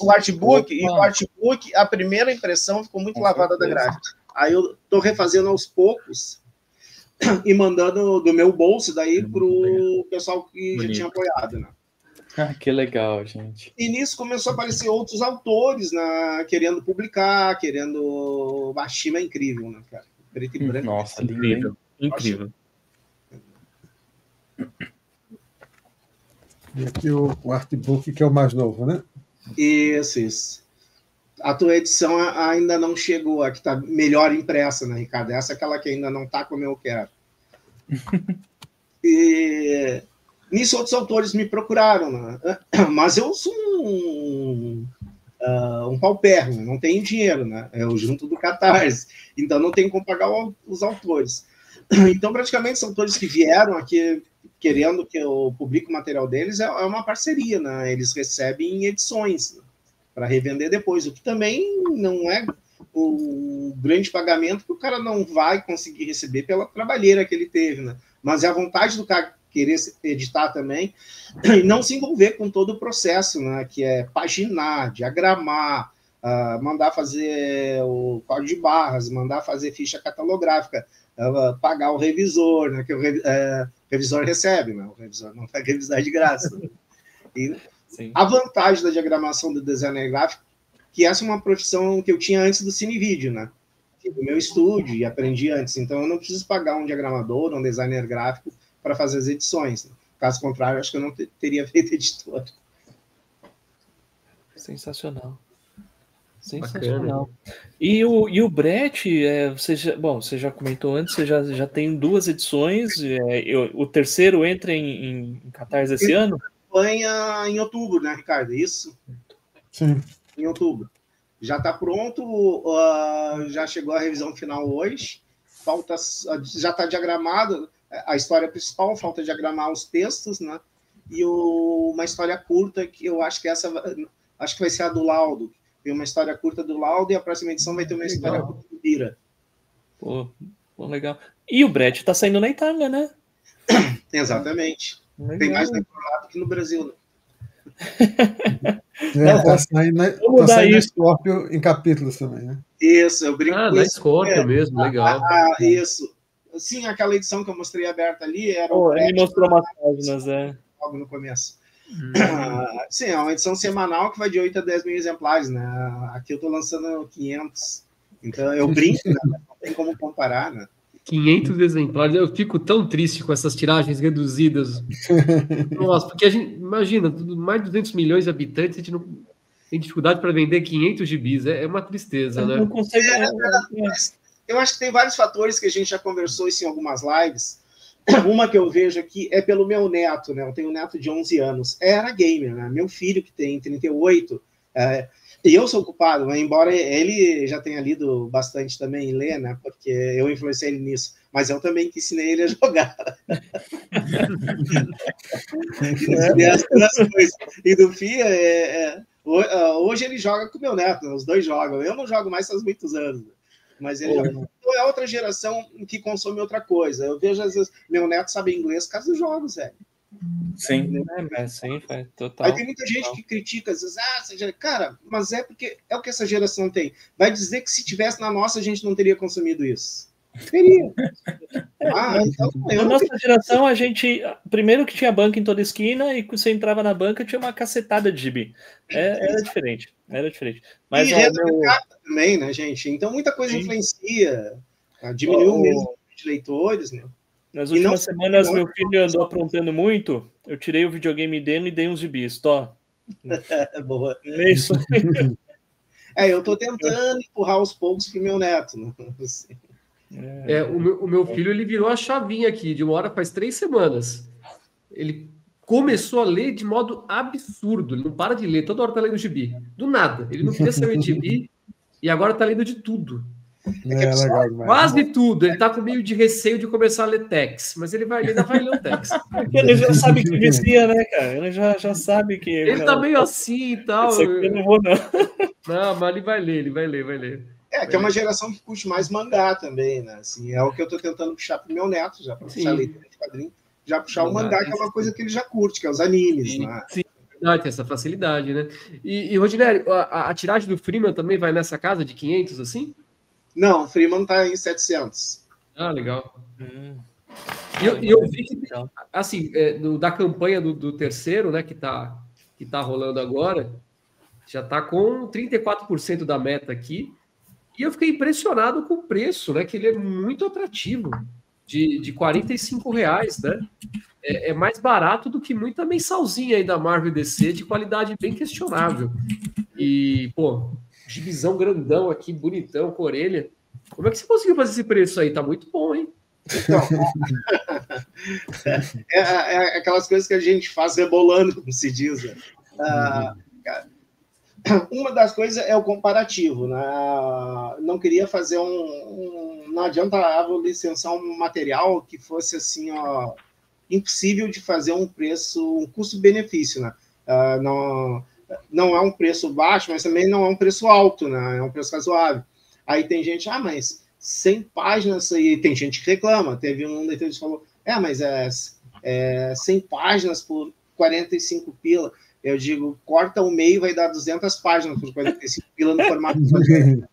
artbook, e o artbook, a primeira impressão ficou muito lavada da gráfica. Aí eu estou refazendo aos poucos e mandando do meu bolso daí para o pessoal que já tinha apoiado, né? Ah, que legal, gente. E nisso começou a aparecer outros autores, né, querendo publicar, querendo... A Shima é incrível, né, cara? Preto e branco. Nossa, incrível. Incrível. E aqui o artbook, que é o mais novo, né? Isso. A tua edição ainda não chegou, a que está melhor impressa, né, Ricardo? Essa é aquela que ainda não está como eu quero. E nisso outros autores me procuraram, né? Mas eu sou um paupérrimo, não tenho dinheiro, né? Eu junto do Catarse, então não tenho como pagar os autores. Então, praticamente, os autores que vieram aqui querendo que eu publique o material deles é uma parceria, né? Eles recebem edições, né, para revender depois, o que também não é um grande pagamento, que o cara não vai conseguir receber pela trabalheira que ele teve, né? Mas é a vontade do cara querer editar também e não se envolver com todo o processo, né? Que é paginar, diagramar, mandar fazer o código de barras, mandar fazer ficha catalográfica, pagar o revisor, né? Que o revisor recebe, né? O revisor não vai revisar de graça. E Sim. A vantagem da diagramação do designer gráfico, que essa é uma profissão que eu tinha antes do Cinevídeo, né? Do meu estúdio, e aprendi antes. Então, eu não preciso pagar um diagramador, um designer gráfico para fazer as edições, né? Caso contrário, acho que eu não teria feito editor. Sensacional. Sensacional. E o brete, você já comentou antes, você já tem 2 edições, o terceiro entra em Catarse esse ano? Campanha em outubro, né, Ricardo? Isso? Sim. em outubro. Já está pronto, já chegou a revisão final hoje, já está diagramado a história principal, falta diagramar os textos, né? E uma história curta que eu acho que acho que vai ser a do Laudo. Tem uma história curta do Laudo e a próxima edição vai ter uma história curta do Bira. Pô, legal. E o Brett está saindo na Itália, né? Exatamente. Legal. Tem mais no lado que no Brasil, né? Tá saindo na Scorpio em capítulos também, né? Isso, eu brinco com na isso. Scorpio mesmo, legal. Isso. Sim, aquela edição que eu mostrei aberta ali era ele mostrou umas páginas, logo no começo. Sim, é uma edição semanal que vai de 8 a 10 mil exemplares, né? Aqui eu tô lançando 500. Então eu brinco, né? Não tem como comparar, né? 500 exemplares. Eu fico tão triste com essas tiragens reduzidas. Nossa, porque a gente, imagina, mais de 200 milhões de habitantes, a gente não tem dificuldade para vender 500 gibis. É uma tristeza, né? Não consegue... Eu acho que tem vários fatores que a gente já conversou isso em algumas lives. Uma que eu vejo aqui é pelo meu neto, né? Eu tenho um neto de 11 anos. Era gamer, né? Meu filho, que tem 38, e eu sou culpado, mas embora ele já tenha lido bastante também e ler, né? Porque eu influenciei ele nisso. Mas eu também que ensinei ele a jogar. As duas coisas. E do FIA, hoje ele joga com o meu neto, os dois jogam. Eu não jogo mais faz muitos anos. Mas ele então é outra geração que consome outra coisa. Eu vejo, às vezes, meu neto sabe inglês por causa dos jogos, velho. Sim, sim, total. Aí tem muita gente que critica, às vezes, cara, mas é porque é o que essa geração tem. Vai dizer que se tivesse na nossa, a gente não teria consumido isso. Teria. Então, na nossa geração, a gente... Primeiro que tinha banca em toda esquina e quando você entrava na banca, tinha uma cacetada de gibi. Era diferente. Mas, e renda também, né, gente? Então, muita coisa influencia. Diminuiu o mesmo de leitores, né? Nas últimas semanas, meu filho andou aprontando muito. Eu tirei o videogame dele e dei uns gibis. Boa. É isso. Eu tô tentando empurrar aos poucos pro meu neto. Né? O meu filho, ele virou a chavinha aqui, de uma hora faz 3 semanas. Ele começou a ler de modo absurdo. Ele não para de ler, toda hora tá lendo gibi. Do nada. Ele não queria saber de gibi e agora tá lendo de tudo. Legal, quase tudo. Ele tá com meio de receio de começar a ler Tex, mas ele ainda vai ler o Tex. Ele já sabe que vicia, né, cara? Ele já sabe que... Ele tá meio assim e tal. Isso aqui eu não vou, não. Não, mas ele vai ler. Que é uma geração que curte mais mangá também, né? Assim, é o que eu tô tentando puxar pro meu neto, já para puxar leitura de quadrinho, já puxar o mangá, que é uma coisa que ele já curte, que é os animes, né? Sim. Tem essa facilidade, né? E Rodinério, a tiragem do Freeman também vai nessa casa de 500, assim? Não, o Freeman tá em 700. Legal. E eu vi que, assim, da campanha do terceiro, né, que tá rolando agora, já tá com 34% da meta aqui, e eu fiquei impressionado com o preço, né, que ele é muito atrativo, de R$45, né? É mais barato do que muita mensalzinha aí da Marvel DC, de qualidade bem questionável. E, gibizão grandão aqui, bonitão, com orelha. Como é que você conseguiu fazer esse preço aí? Tá muito bom, hein? Então, é aquelas coisas que a gente faz rebolando, como se diz. Uma das coisas é o comparativo, né? Não queria fazer não adiantava licenciar um material que fosse assim, impossível de fazer um custo-benefício, né? Não é um preço baixo, mas também não é um preço alto, né? É um preço razoável. Aí tem gente, mas 100 páginas, e tem gente que reclama. Teve um leitor que falou, mas 100 páginas por 45 pila. Eu digo, corta o meio, vai dar 200 páginas por 45 pila no formato de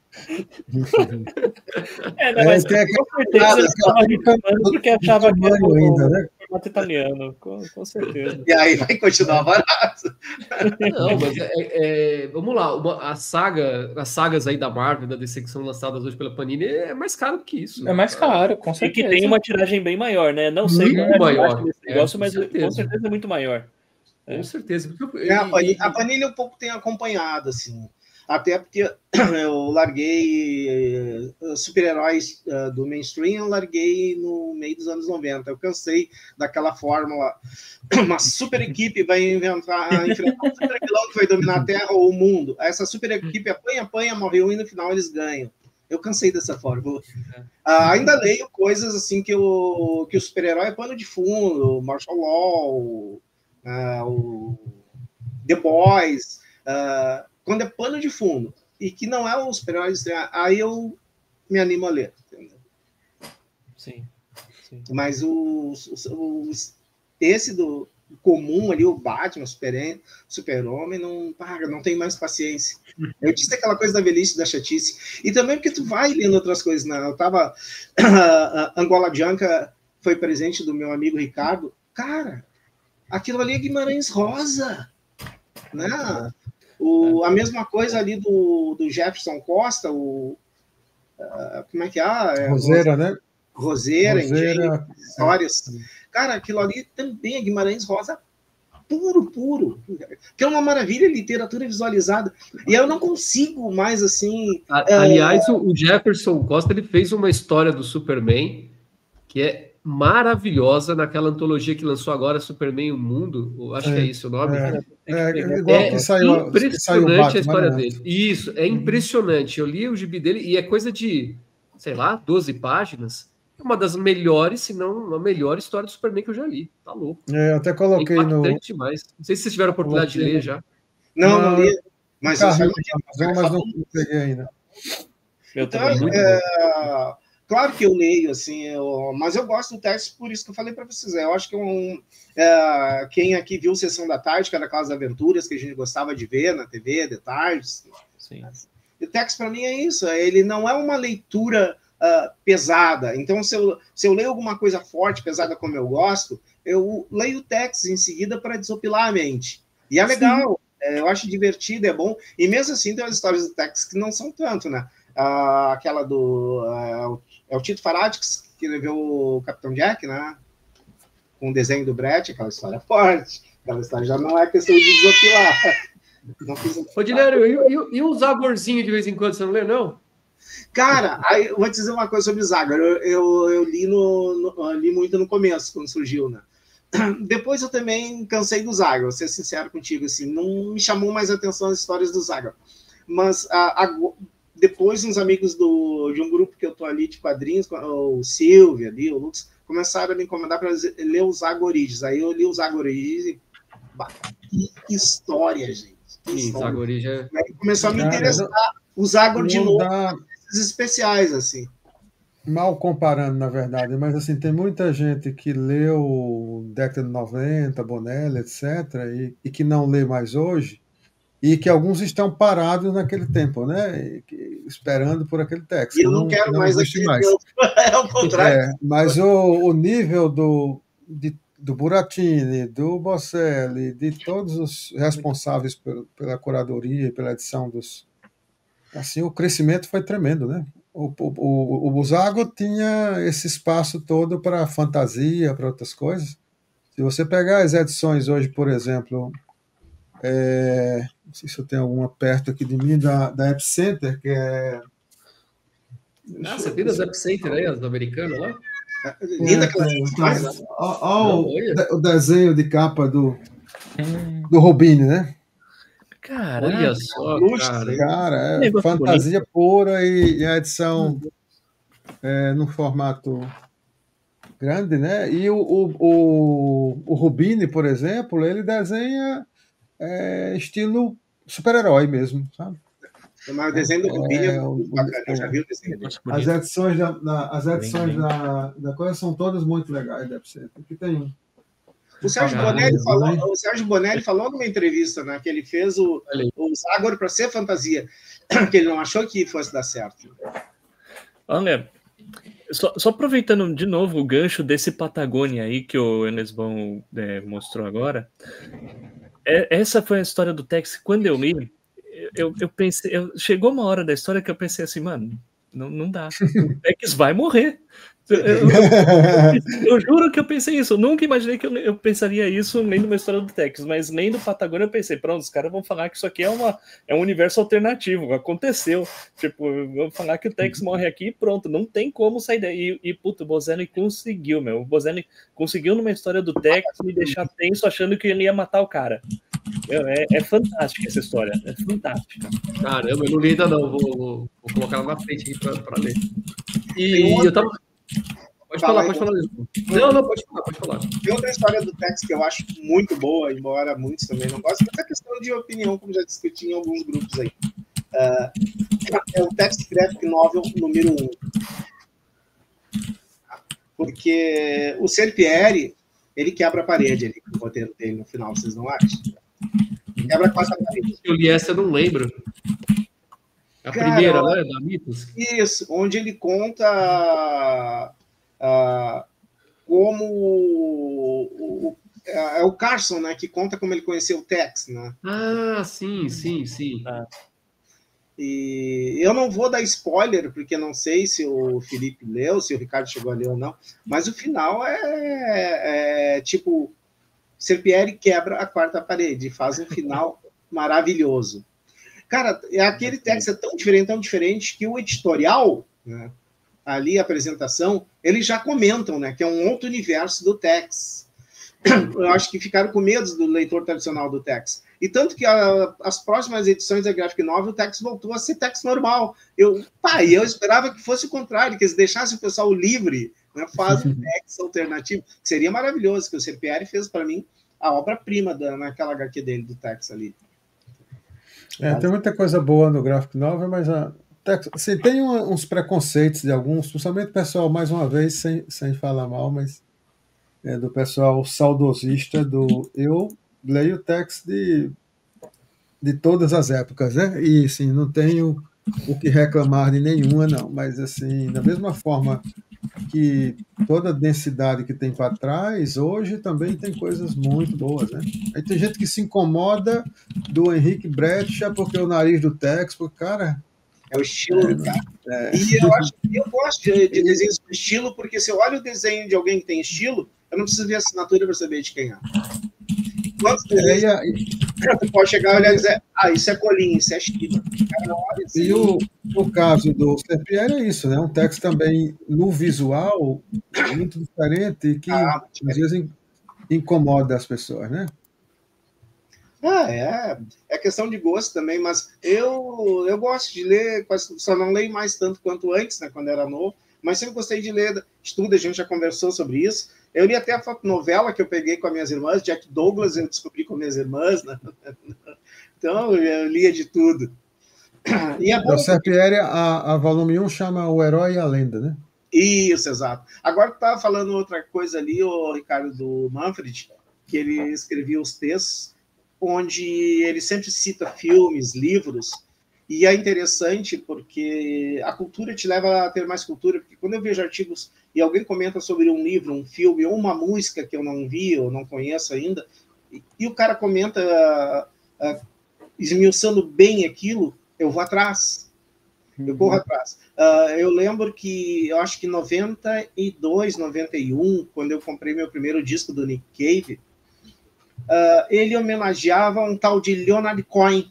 mas com certeza ele estava reclamando porque achava que era o formato italiano, com certeza. E aí vai continuar barato. Não, mas vamos lá, as sagas aí da Marvel, da DC que são lançadas hoje pela Panini, é mais caro do que isso. É mais caro, com certeza. E que tem uma tiragem bem maior, né? Não sei muito maior desse negócio, mas com certeza é muito maior. Com certeza. A Panini um pouco tem acompanhado, assim. Até porque eu larguei super-heróis do mainstream, eu larguei no meio dos anos 90. Eu cansei daquela fórmula, uma super equipe vai enfrentar um super vilão que vai dominar a Terra ou o mundo. Essa super equipe apanha, morre um e no final eles ganham. Eu cansei dessa fórmula. Ainda leio coisas assim que o super-herói é pano de fundo, Martial Law, o The Boys, quando é pano de fundo e que não é os super-heróis, aí eu me animo a ler. Entendeu? Sim. Mas esse do comum ali, o Batman, Super-Homem, não tem mais paciência. Eu disse aquela coisa da velhice, da chatice. E também porque tu vai lendo outras coisas. Né? Eu tava... Angola Bianca foi presente do meu amigo Ricardo. Cara, aquilo ali é Guimarães Rosa. Né? A mesma coisa ali do Jefferson Costa, como é que é? Roseira, né? Roseira, Engenho, histórias. Cara, aquilo ali também é Guimarães Rosa puro. Que é uma maravilha, literatura visualizada. E eu não consigo mais, assim... Aliás, o Jefferson Costa, ele fez uma história do Superman que é maravilhosa naquela antologia que lançou agora, Superman o Mundo. Acho que é isso o nome. Igual que saiu, impressionante a história dele. Isso, é impressionante. Eu li o gibi dele e é coisa de, sei lá, 12 páginas. É uma das melhores, se não a melhor história do Superman que eu já li. Tá louco. Eu até coloquei demais. Não sei se vocês tiveram a oportunidade de ler já. Não li. Mas eu não peguei ainda. Então, claro que eu leio, assim, mas eu gosto do texto, por isso que eu falei para vocês. Eu acho que quem aqui viu Sessão da Tarde, que era aquelas aventuras que a gente gostava de ver na TV, de tarde. Sim. O texto, para mim, é isso. Ele não é uma leitura pesada. Então, se eu leio alguma coisa forte, pesada como eu gosto, eu leio o texto em seguida para desopilar a mente. E é legal, eu acho divertido, é bom. E mesmo assim, tem as histórias do texto que não são tanto, né? Aquela do... é o Tito Faradis que levou o Capitão Jack, né? Com o desenho do Brett, aquela história forte. Aquela história já não é questão de desopilar. Ô, Dilério, e um Zagorzinho de vez em quando, você não lê, não? Cara, aí eu vou te dizer uma coisa sobre Zagor. Eu li, li muito no começo, quando surgiu, né? Depois eu também cansei do Zagor, vou ser sincero contigo, assim, não me chamou mais a atenção as histórias do Zagor. Mas depois uns amigos de um grupo que eu tô ali de quadrinhos, o Silvio ali, o Lucas, começaram a me incomodar para ler os Zagor Origins. Aí eu li os Zagor Origins e... Que história, gente. Zagor Origins começou a me interessar o Zagor de novo, esses especiais, assim. Mal comparando, na verdade, mas assim, tem muita gente que leu década de 90, Bonelli, etc., e que não lê mais hoje, e que alguns estão parados naquele tempo, né? Esperando por aquele texto. E eu não quero mais aquele tempo. É o contrário. Mas o nível do Buratini, do Bosselli, de todos os responsáveis pela curadoria e pela edição dos... Assim, o crescimento foi tremendo, né? O Zagor tinha esse espaço todo para fantasia, para outras coisas. Se você pegar as edições hoje, por exemplo, não sei se eu tenho alguma perto aqui de mim, da Epicenter, que é... Você tem das Epicenter aí, as americanas lá? Linda o desenho de capa do Robini, né? Caramba. Olha só, cara, é fantasia bonito. Pura e a edição no formato grande, né? E o Robini, por exemplo, ele desenha estilo super-herói mesmo, sabe? Mas o desenho do Robini é muito bacana, eu já vi o desenho dele. As edições da coisa são todas muito legais, deve ser. Porque tem... O Sérgio Bonelli falou numa entrevista, né, que ele fez o Zagor para ser fantasia, que ele não achou que fosse dar certo. Olha, só aproveitando de novo o gancho desse Patagônia aí que o Enesbon mostrou agora, essa foi a história do Tex. Quando eu li, eu pensei, chegou uma hora da história que eu pensei assim, mano, não dá. O Tex vai morrer. Eu juro que eu pensei isso. Eu nunca imaginei que eu pensaria isso nem numa história do Tex, mas nem do Patagônia eu pensei, pronto, os caras vão falar que isso aqui é um universo alternativo. Aconteceu. Tipo, vão falar que o Tex morre aqui e pronto, não tem como sair daí. E puto, o Bozani conseguiu, meu. O Bozani conseguiu numa história do Tex me deixar tenso achando que ele ia matar o cara. É fantástica essa história. É fantástica. Caramba, eu não li ainda não. Vou colocar ela na frente aqui para ler. E eu tava... Pode falar. Não, pode falar. Tem outra história do Tex que eu acho muito boa, embora muitos também não gostem, mas é questão de opinião, como já discuti em alguns grupos aí. É o Tex Graphic Novel número 1. Porque o Serpieri, ele quebra a parede ali, com o roteiro dele no final, vocês não acham? Quebra quase a parede. Eu li essa, eu não lembro. A primeira, né, da Mitos? Isso, onde ele conta como é o Carson, né, que conta como ele conheceu o Tex, né? Ah, sim. E eu não vou dar spoiler, porque não sei se o Felipe leu, se o Ricardo chegou a ler ou não, mas o final é tipo, Serpieri quebra a quarta parede, faz um final maravilhoso. Cara, aquele Tex é tão diferente, que o editorial, né, ali a apresentação, eles já comentam, né, que é um outro universo do Tex. Eu acho que ficaram com medo do leitor tradicional do Tex. E tanto que as próximas edições da Graphic Novel, o Tex voltou a ser Tex normal. Eu esperava que fosse o contrário, que eles deixassem o pessoal livre, né, faz um Tex alternativo. Seria maravilhoso, que o Serpieri fez, para mim, a obra-prima naquela HQ dele, do Tex ali. Tem muita coisa boa no Graphic Novel, mas assim, tem uns preconceitos de alguns, principalmente o pessoal, mais uma vez, sem falar mal, mas do pessoal saudosista eu leio o Tex de todas as épocas, né? E, assim, não tenho o que reclamar de nenhuma, não, mas, assim, da mesma forma que toda a densidade que tem para trás, hoje também tem coisas muito boas, né? Aí tem gente que se incomoda do Henrique Breccia porque o nariz do Tex, porque, cara... É o estilo do cara. E eu gosto de desenhos com estilo, porque se eu olho o desenho de alguém que tem estilo, eu não preciso ver a assinatura para saber de quem é. Quantos desenhos você pode chegar e olhar e dizer, isso é Colin, isso é Chiba. Assim. E o caso do Serpieri é isso, né? Um Tex também no visual muito diferente, que às vezes incomoda as pessoas, né? É questão de gosto também, mas eu gosto de ler, só não leio mais tanto quanto antes, né, quando era novo, mas sempre gostei de ler, estudo, a gente já conversou sobre isso. Eu li até a fotonovela que eu peguei com as minhas irmãs, Jack Douglas, eu descobri com minhas irmãs, né? Então eu lia de tudo. E o Serpieri, a volume 1 chama O Herói e a Lenda, né? Isso, exato. Agora tu estava falando outra coisa ali, o Ricardo, do Manfred, que ele escrevia os textos, onde ele sempre cita filmes, livros, e é interessante porque a cultura te leva a ter mais cultura, porque quando eu vejo artigos e alguém comenta sobre um livro, um filme, ou uma música que eu não vi, ou não conheço ainda, e o cara comenta esmiuçando bem aquilo, eu vou atrás, eu corro atrás. Eu lembro que, eu acho que em 92, 91, quando eu comprei meu primeiro disco do Nick Cave, ele homenageava um tal de Leonard Cohen.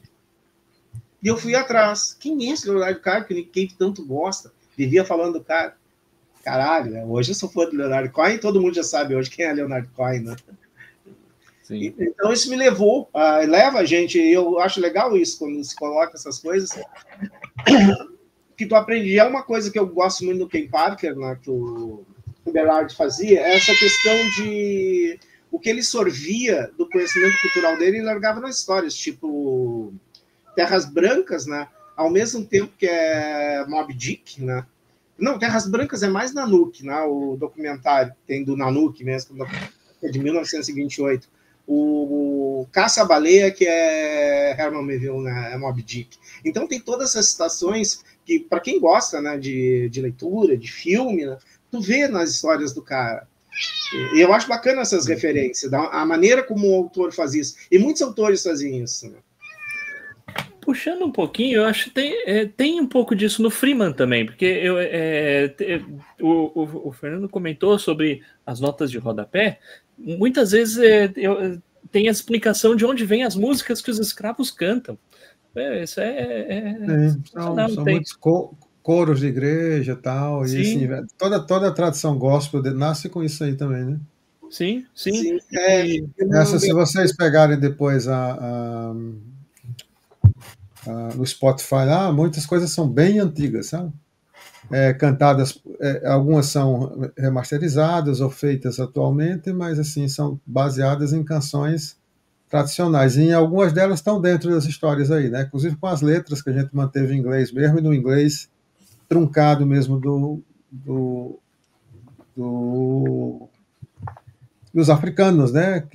E eu fui atrás. Quem é esse Leonard Cohen que o Nick Cave tanto gosta? Vivia falando do cara. Caralho, né? Hoje eu sou fã do Leonard Cohen, todo mundo já sabe hoje quem é Leonard Cohen, né? Sim. Então isso me levou, leva a gente, eu acho legal isso, quando se coloca essas coisas, que tu aprende. É uma coisa que eu gosto muito do Ken Parker, né, que o Berard fazia, é essa questão de o que ele sorvia do conhecimento cultural dele e largava nas histórias, tipo Terras Brancas, né, ao mesmo tempo que é Moby Dick, né. Não, Terras Brancas é mais Nanook, né, o documentário que tem do Nanook mesmo, é de 1928. O Caça-Baleia, que é Herman Melville, né, é Moby Dick. Então tem todas essas citações que, para quem gosta, né, de leitura, de filme, né, tu vê nas histórias do cara. E eu acho bacana essas referências, a maneira como o autor faz isso. E muitos autores fazem isso. Né? Puxando um pouquinho, eu acho que tem um pouco disso no Freeman também, porque o Fernando comentou sobre as notas de rodapé. Muitas vezes tem a explicação de onde vêm as músicas que os escravos cantam. Isso São muitos coros de igreja e tal. E assim, toda a tradição gospel nasce com isso aí também, né? Sim. Se vocês pegarem depois no Spotify lá, muitas coisas são bem antigas, sabe? Cantadas, algumas são remasterizadas ou feitas atualmente, mas assim são baseadas em canções tradicionais. E algumas delas estão dentro das histórias aí, né? Inclusive com as letras que a gente manteve em inglês mesmo, e no inglês truncado mesmo dos africanos, né?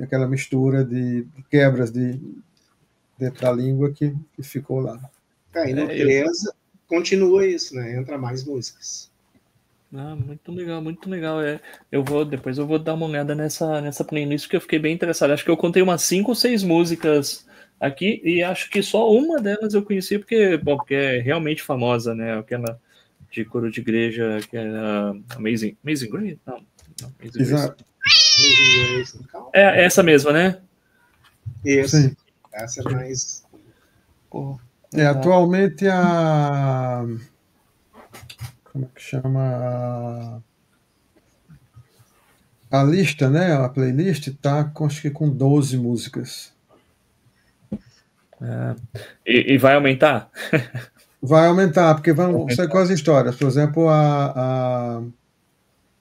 Aquela mistura de quebras dentro da língua que ficou lá. E no 3 continua isso, né? Entra mais músicas. Muito legal, muito legal. Depois eu vou dar uma olhada nessa playlist, que eu fiquei bem interessado. Acho que eu contei umas 5 ou 6 músicas aqui, e acho que só uma delas eu conheci porque é realmente famosa, né? Aquela de coro de igreja, que era Amazing Grace? Não, Amazing Grace. É essa mesma, né? Isso. Sim. Essa é mais... Atualmente como é que chama? A lista, né? A playlist está acho que com 12 músicas. E vai aumentar? Vai aumentar, porque vão ser com as histórias. Por exemplo, a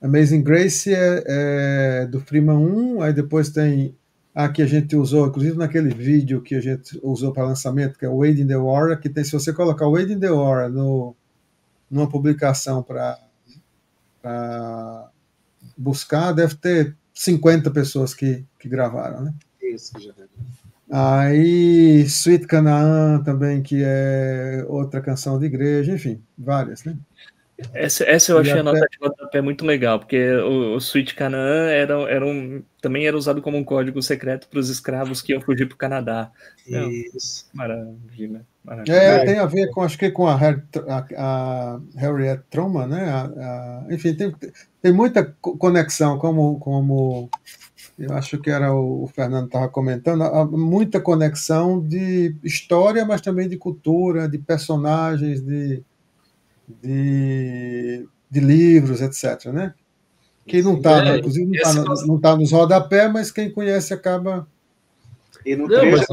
Amazing Grace é do Freeman 1, aí depois tem a que a gente usou, inclusive naquele vídeo que a gente usou para lançamento, que é o Wade in the War, que tem, se você colocar o Wade in the War numa publicação para buscar, deve ter 50 pessoas que gravaram, né? Isso, já deve. Aí Sweet Canaan também, que é outra canção de igreja, enfim, várias, né? Essa eu achei a nota de rodapé muito legal, porque o Sweet Canaan também era usado como um código secreto para os escravos que iam fugir para o Canadá. Isso. Maravilha. Tem a ver acho que com a Harriet Truman, né? Enfim, tem muita conexão, como eu acho que era o Fernando estava comentando, muita conexão de história, mas também de cultura, de personagens, de livros, etc., né? Que não está, inclusive não tá nos rodapé, mas quem conhece acaba... E no trecho,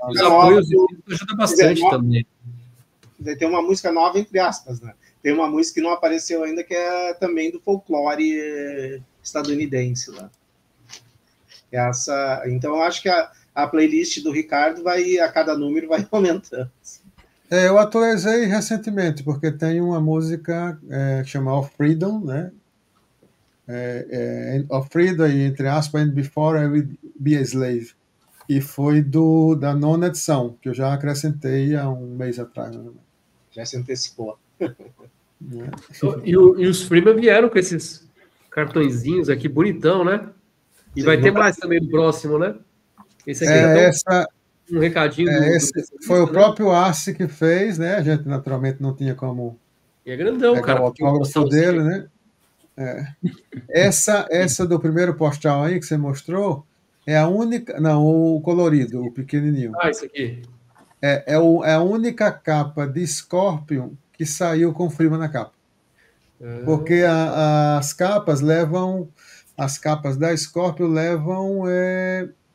os apoios ajudam bastante também. Tem uma música nova, entre aspas, né? Tem uma música que não apareceu ainda, que é também do folclore estadunidense lá. Então, eu acho que a playlist do Ricardo a cada número vai aumentando. Eu atualizei recentemente, porque tem uma música que chama Of Freedom, né? Of Freedom, entre aspas, and Before I Will Be a Slave. E foi da 9ª edição, que eu já acrescentei há um mês atrás. Né? Já se antecipou. E os Freeman vieram com esses cartõezinhos aqui, bonitão, né? E vai ter mais também no próximo, né? Esse aqui um recadinho. Foi o próprio Arce que fez, né? A gente naturalmente não tinha como... E é grandão, cara. O autógrafo dele, né? Essa do primeiro postal aí que você mostrou é a única... Não, o colorido, o pequenininho. Isso aqui. É a única capa de Scorpion que saiu com Freeman na capa. Porque as capas da Scorpion levam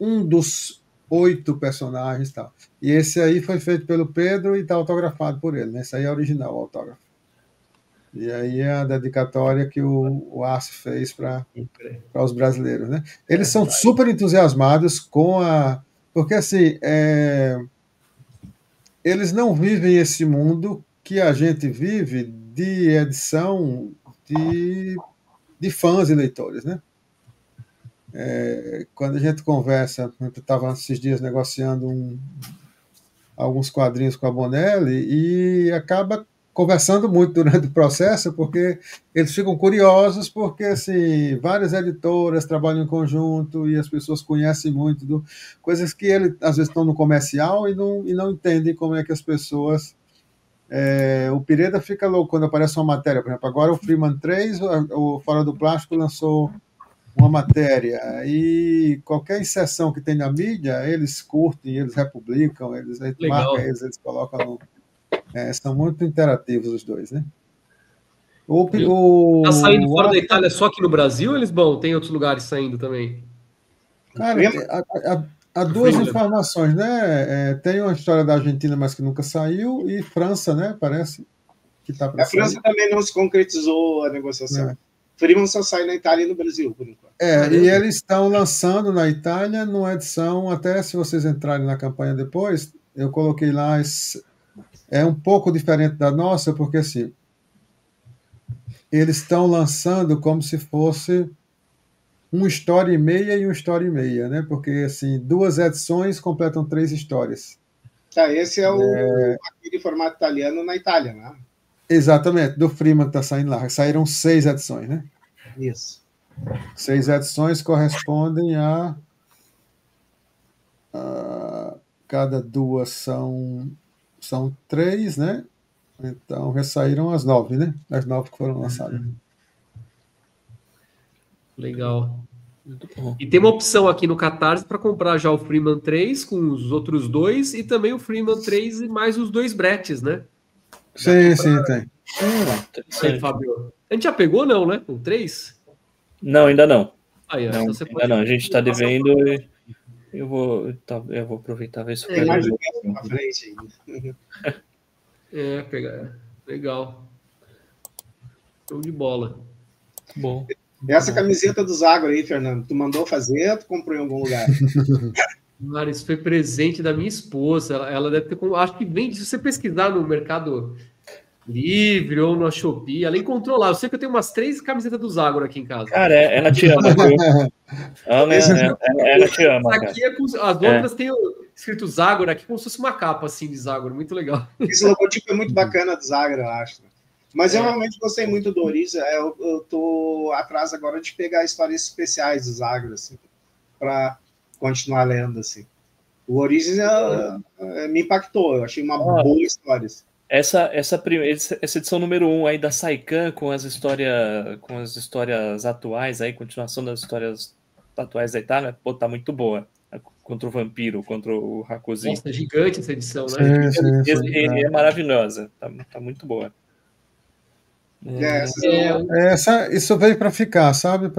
um dos 8 personagens e tal. E esse aí foi feito pelo Pedro e está autografado por ele, né? Esse aí é original, o autógrafo. E aí é a dedicatória que o Arce fez para os brasileiros, né? Eles são super entusiasmados com porque, assim, eles não vivem esse mundo que a gente vive de edição de fãs e leitores, né? Quando a gente conversa, eu estava esses dias negociando alguns quadrinhos com a Bonelli e acaba conversando muito durante o processo, porque eles ficam curiosos, porque assim, várias editoras trabalham em conjunto e as pessoas conhecem muito coisas que eles às vezes estão no comercial e não entendem como é que as pessoas. O Pireda fica louco quando aparece uma matéria, por exemplo, agora o Freeman 3, o Fora do Plástico lançou uma matéria, e qualquer inserção que tem na mídia, eles curtem, eles republicam, eles marcam eles colocam no. São muito interativos os dois, né? Tá saindo fora da Itália só aqui no Brasil, eles tem outros lugares saindo também? Cara, há duas informações, né? Tem uma história da Argentina, mas que nunca saiu, e França, né? Parece que está para sair. A França também não se concretizou a negociação. Freeman só sai na Itália e no Brasil, por enquanto. E eles estão lançando na Itália, numa edição, até se vocês entrarem na campanha depois, eu coloquei lá, é um pouco diferente da nossa, porque assim, eles estão lançando como se fosse uma história e meia e uma história e meia, né? Porque assim, 2 edições completam 3 histórias. Esse é aquele formato italiano na Itália, né? Exatamente, do Freeman que está saindo lá. Saíram 6 edições, né? Isso. 6 edições correspondem a cada 2 são 3, né? Então já saíram as 9, né? As 9 que foram lançadas. Legal. Muito bom. E tem uma opção aqui no Catarse para comprar já o Freeman 3 com os outros 2 e também o Freeman 3 e mais os 2 bretes, né? Sim, tem. Aí, Fábio. A gente já pegou, não, né? O 3? Não, ainda não. Aí, não, então você ainda não. A gente está devendo. Eu vou aproveitar ver se eu mais um tempo pra frente ainda. Pegar. Legal. Show de bola. Bom. Essa camiseta do Zagro aí, Fernando, tu mandou fazer ou tu comprou em algum lugar? Cara, isso foi presente da minha esposa. Ela deve ter. Acho que vende. Se você pesquisar no Mercado Livre ou no Shopee, ela encontrou lá. Eu sei que eu tenho umas 3 camisetas do Zagro aqui em casa. Cara, ela te ama, viu? Ela te ama. Aqui as outras têm escrito Zagor aqui como se fosse uma capa assim de Zagor. Muito legal. Esse logotipo é muito bacana do Zagro, eu acho. Mas eu realmente gostei muito do Origens. Eu tô atrás agora de pegar histórias especiais do Zagro, assim, para continuar lendo, assim. O Origens me impactou. Eu achei uma boa história. Assim. Essa edição número 1 aí da Saikan com as histórias atuais aí, continuação das histórias atuais da Itália, tá muito boa. Contra o vampiro, contra o Hakuzi. Nossa, é gigante essa edição, né? Sim, é maravilhosa. Tá muito boa. Isso veio para ficar, sabe?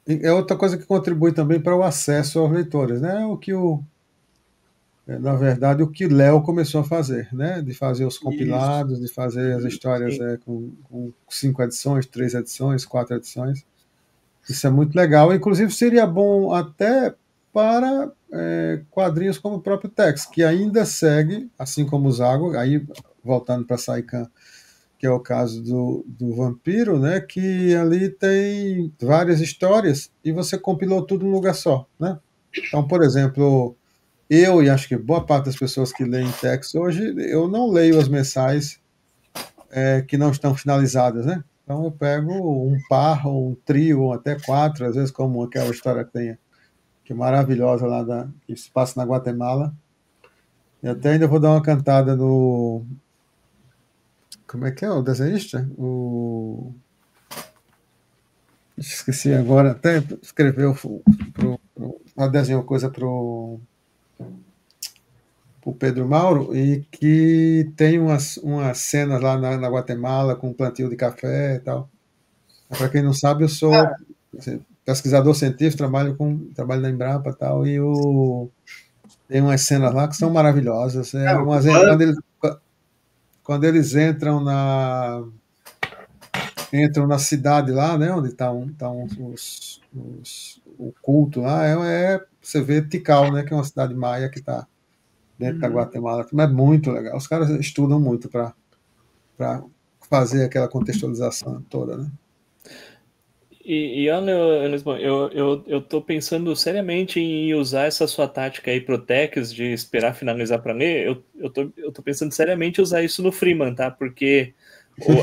É outra coisa que contribui também para o acesso aos leitores, né? Na verdade, o que Léo começou a fazer, né? De fazer os compilados, de fazer as histórias com 5 edições, 3 edições, 4 edições. Isso é muito legal. Inclusive, seria bom até para quadrinhos como o próprio Tex, que ainda segue, assim como o Zago, aí voltando para Saikan, que é o caso do Vampiro, né? Que ali tem várias histórias e você compilou tudo num lugar só, né? Então, por exemplo, eu e acho que boa parte das pessoas que leem Tex hoje, eu não leio as mensais que não estão finalizadas, né? Então eu pego um par, ou um trio, ou até 4, às vezes como aquela história que é maravilhosa lá que se passa na Guatemala. E até ainda vou dar uma cantada no... Como é que é o desenhista? Esqueci agora, até escreveu, desenhou coisa pro Pedro Mauro, e que tem umas cenas lá na Guatemala com plantio de café e tal. Para quem não sabe, eu sou pesquisador científico, trabalho na Embrapa e tal, e tem umas cenas lá que são maravilhosas. Quando eles entram na cidade lá, né, onde está o culto lá, você vê Tikal, né, que é uma cidade maia que está dentro da Guatemala. É muito legal. Os caras estudam muito para fazer aquela contextualização toda, né? E olha, eu tô pensando seriamente em usar essa sua tática aí pro Tex de esperar finalizar para ler. Eu tô pensando seriamente em usar isso no Freeman, tá? Porque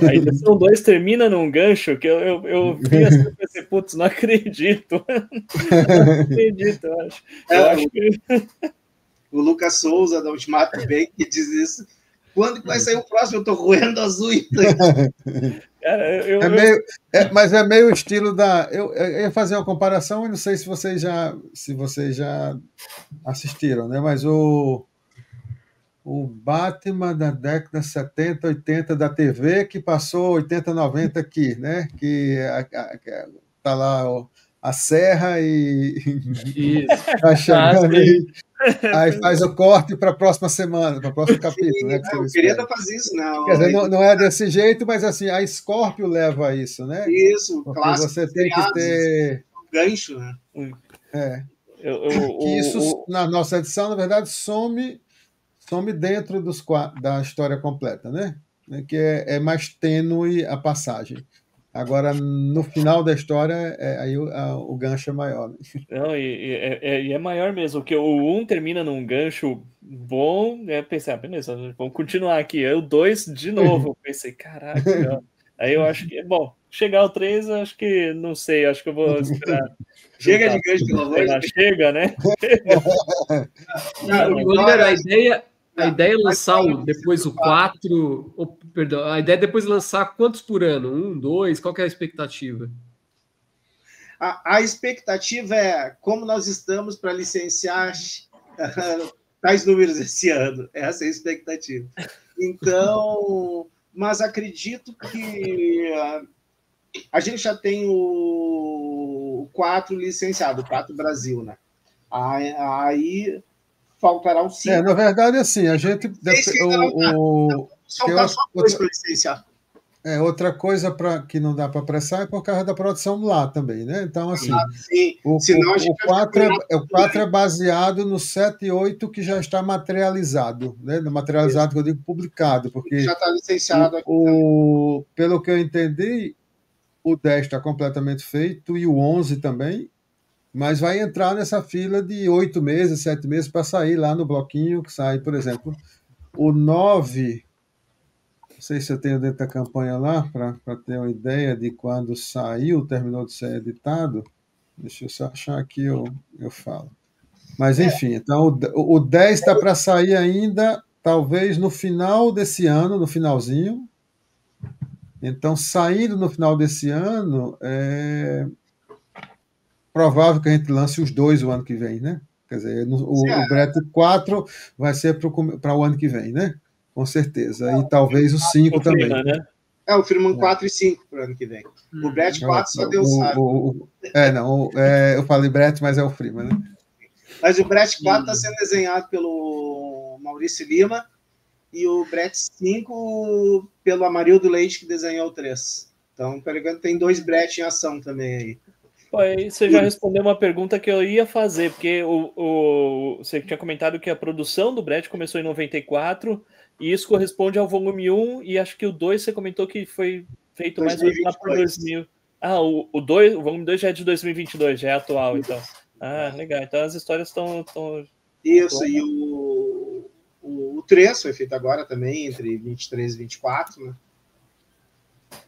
a edição 2 termina num gancho que eu vi assim e pensei, putz, não acredito. Não acredito, eu acho. Eu acho que... O Lucas Souza, da Ultimato Bank, que diz isso. Quando que vai sair o próximo? Eu tô roendo as unhas. Cara, mas é meio estilo da. Eu ia fazer uma comparação, e não sei se vocês já assistiram, né? Mas o Batman da década 70, 80 da TV, que passou 80, 90 aqui, né? Que tá lá a serra e vai chegando aí faz o corte para a próxima semana, para o próximo capítulo. Né, eu queria fazer isso, não. Quer dizer, não é desse jeito, mas assim, a Scorpio leva a isso, né? Isso, porque clássico. Você tem que ter gancho, né? Que isso, na nossa edição, na verdade, some dentro da história completa, né? Que é mais tênue a passagem. Agora, no final da história, aí o gancho é maior. Né? Não, e é maior mesmo, porque o 1 termina num gancho bom, pensei, beleza, vamos continuar aqui. Aí o 2, de novo, pensei, caraca, aí eu acho que, bom, chegar ao 3, acho que, não sei, acho que eu vou esperar. Chega de gancho, pelo amor de Deus. Chega, né? A ideia é lançar depois o 4, perdão, a ideia é depois lançar quantos por ano? 1, 2, qual que é a expectativa? A expectativa é como nós estamos para licenciar tais números esse ano. Essa é a expectativa. Então, mas acredito que a gente já tem o 4 licenciado, o 4 Brasil, né? Aí faltará o 5. Na verdade, assim, a gente... Falta só coisa para licenciar. Outra coisa que não dá para apressar é por causa da produção lá também, né? Então, assim, o 4 é baseado no 7 e 8 que já está materializado, né? Materializado, que eu digo publicado, porque já está licenciado aqui pelo que eu entendi, o 10 está completamente feito e o 11 também, mas vai entrar nessa fila de 8 meses, 7 meses para sair lá no bloquinho que sai, por exemplo, o 9... Não sei se eu tenho dentro da campanha lá, para ter uma ideia de quando saiu, terminou de ser editado. Deixa eu só achar aqui, eu falo. Mas, enfim, então o 10 está para sair ainda, talvez no final desse ano, no finalzinho. Então, saindo no final desse ano, é provável que a gente lance os 2 o ano que vem, né? Quer dizer, o Brett 4 vai ser para o ano que vem, né? Com certeza. E talvez o 5 também. Freeman, né? O Freeman 4 e 5 para o ano que vem. O Brett 4 só Deus sabe. Eu falei Brett, mas é o Freeman, né? Mas o Brett 4 está sendo desenhado pelo Maurício Lima e o Brett 5 pelo Amarildo Leite, que desenhou o 3. Então, tem 2 Brett em ação também aí. Aí você já respondeu uma pergunta que eu ia fazer, porque você tinha comentado que a produção do Brett começou em 94, e isso corresponde ao volume 1, e acho que o 2 você comentou que foi feito mais ou menos lá por 2000. O volume 2 já é de 2022, já é atual, então. Legal. Então as histórias estão... Isso, e o 3 foi feito agora também, entre 23 e 24, né?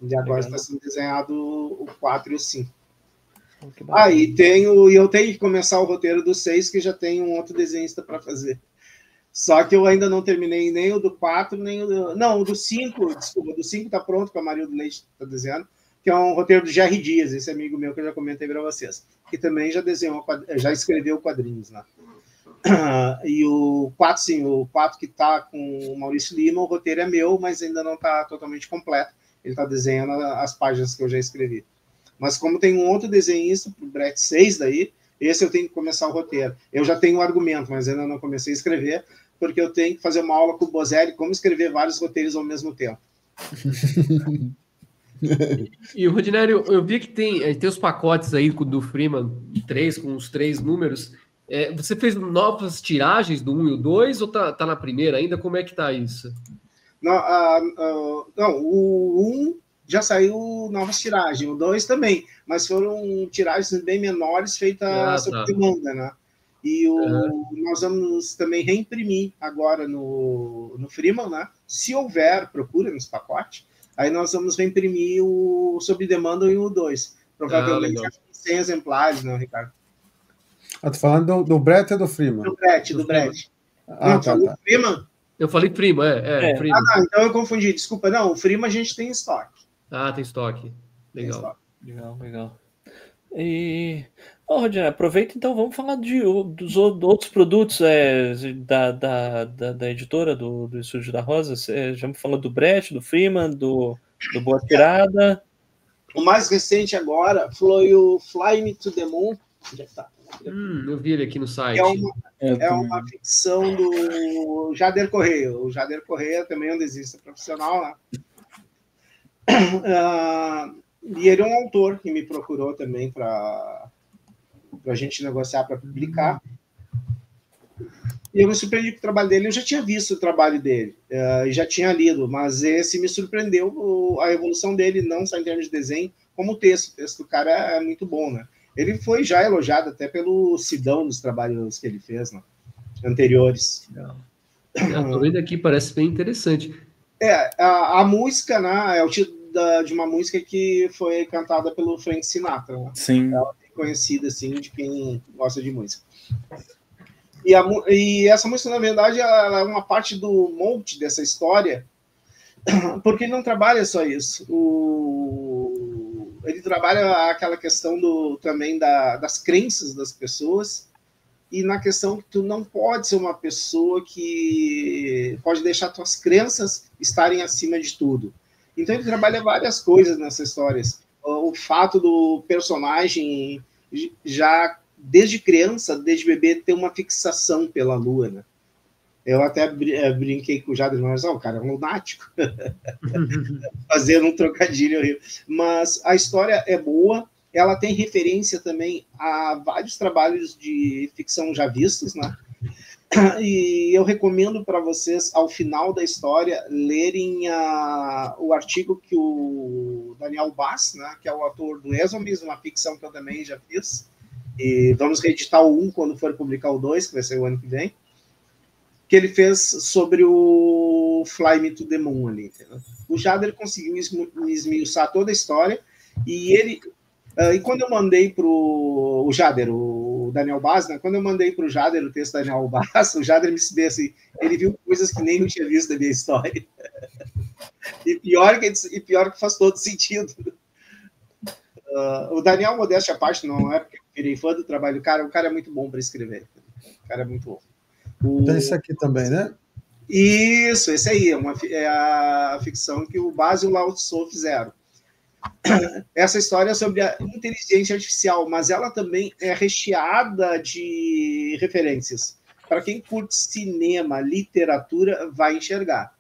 E agora está sendo desenhado o 4 e o 5. Eu tenho que começar o roteiro do 6, que já tem um outro desenhista para fazer. Só que eu ainda não terminei nem o do 4, nem o do... Não, o do 5, desculpa, o do 5 está pronto, que a Amarildo Leite está desenhando, que é um roteiro do Jerry Dias, esse amigo meu que eu já comentei para vocês, que também já escreveu quadrinhos lá. E o 4, sim, o 4 que está com o Maurício Lima, o roteiro é meu, mas ainda não está totalmente completo. Ele está desenhando as páginas que eu já escrevi. Mas como tem um outro desenhista para o Brett 6 daí, esse eu tenho que começar o roteiro. Eu já tenho um argumento, mas ainda não comecei a escrever, porque eu tenho que fazer uma aula com o Bozelli, como escrever vários roteiros ao mesmo tempo. E o Rodinério, eu vi que tem os pacotes aí do Freeman 3, com os 3 números. Você fez novas tiragens do 1 e o 2, ou tá na primeira ainda? Como é que tá isso? Não, o 1 já saiu novas tiragens, o 2 também, mas foram tiragens bem menores feitas sob demanda, né? E nós vamos também reimprimir agora no Freeman, né? Se houver procura nesse pacote, aí nós vamos reimprimir o sob demanda e o 2. Provavelmente 100 exemplares, né, Ricardo? Tô falando do Brett ou do Freeman? Do Brett. Não, tá. Freeman? Eu falei Freeman, Freeman. Não, então eu confundi, desculpa. Não, o Freeman a gente tem em estoque. Tem estoque. Legal. Legal. E, Rodinei, aproveita então, vamos falar dos outros produtos da editora, do Estúdio da Rosa. Já me falou do Brett, do Freeman, do Boa Tirada. O mais recente agora foi o Fly Me to the Moon. Onde é que tá? Eu vi ele aqui no site. É uma ficção do Jader Correia. O Jader Correia também é um desenhista profissional, né? E ele é um autor que me procurou também para a gente negociar para publicar. E eu me surpreendi com o trabalho dele. Eu já tinha visto o trabalho dele, já tinha lido, mas esse me surpreendeu a evolução dele, não só em termos de desenho, como o texto. O texto do cara é muito bom, né? Ele foi já elogiado até pelo Sidão nos trabalhos que ele fez, né? Anteriores. Tô vendo aqui, parece bem interessante. A música, né, é o título de uma música que foi cantada pelo Frank Sinatra. Né? Sim. Ela é conhecida, assim, de quem gosta de música. E essa música, na verdade, ela é uma parte do monte dessa história, porque ele não trabalha só isso. Ele trabalha aquela questão também das crenças das pessoas e na questão que tu não pode ser uma pessoa que pode deixar tuas crenças estarem acima de tudo. Então ele trabalha várias coisas nessas histórias. O fato do personagem já desde criança, desde bebê, ter uma fixação pela lua, né? Eu até brinquei com o Jader, mas o cara é um lunático. Fazendo um trocadilho horrível. Mas a história é boa, ela tem referência também a vários trabalhos de ficção já vistos, né? E eu recomendo para vocês, ao final da história, lerem o artigo que o Daniel Bass, né, que é o autor do Exomis, uma ficção que eu também já fiz, e vamos reeditar o 1 quando for publicar o 2, que vai ser o ano que vem, que ele fez sobre o Fly Me to the Moon ali. Entendeu? O Jader conseguiu esmiuçar toda a história, e quando eu mandei para o Jader, o Daniel Bass, né, quando eu mandei para o Jader o texto do Daniel Bass, o Jader me disse assim, ele viu coisas que nem eu tinha visto da minha história. E pior que faz todo sentido. O Daniel, modéstia à parte, não é porque eu virei fã do trabalho do cara, o cara é muito bom para escrever. O cara é muito bom. Tem esse aqui também, né? Isso, esse aí, é a ficção que o Bass e o Lao Tzu fizeram. Essa história é sobre a inteligência artificial, mas ela também é recheada de referências. Para quem curte cinema, literatura, vai enxergar.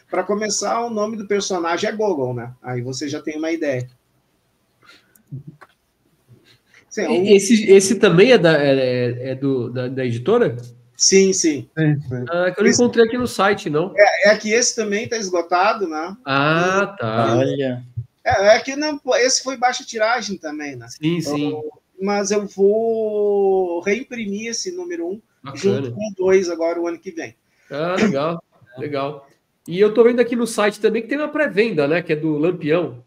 Para começar, o nome do personagem é Gogol, né? Aí você já tem uma ideia. Sim, esse também é da editora? Sim. Sim. Que eu não encontrei aqui no site, não. É que esse também está esgotado, né? Tá. Olha. Que não, esse foi baixa tiragem também, né? Sim. Mas eu vou reimprimir esse número 1 junto com o 2 agora o ano que vem. Legal. E eu tô vendo aqui no site também que tem uma pré-venda, né? Que é do Lampião.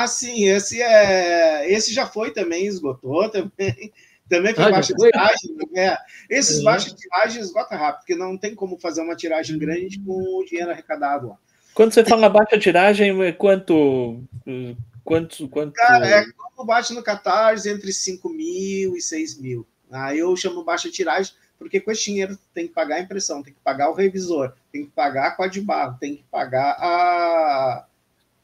Sim, esse já foi também, esgotou também. Também foi baixa tiragem. Esses baixas tiragens esgota rápido, porque não tem como fazer uma tiragem grande com o dinheiro arrecadado lá. Quando você fala baixa tiragem, quanto? Cara, como bate no Catarse entre 5 mil e 6 mil. Eu chamo baixa tiragem, porque com esse dinheiro tem que pagar a impressão, tem que pagar o revisor, tem que pagar a Quadbarro, tem que pagar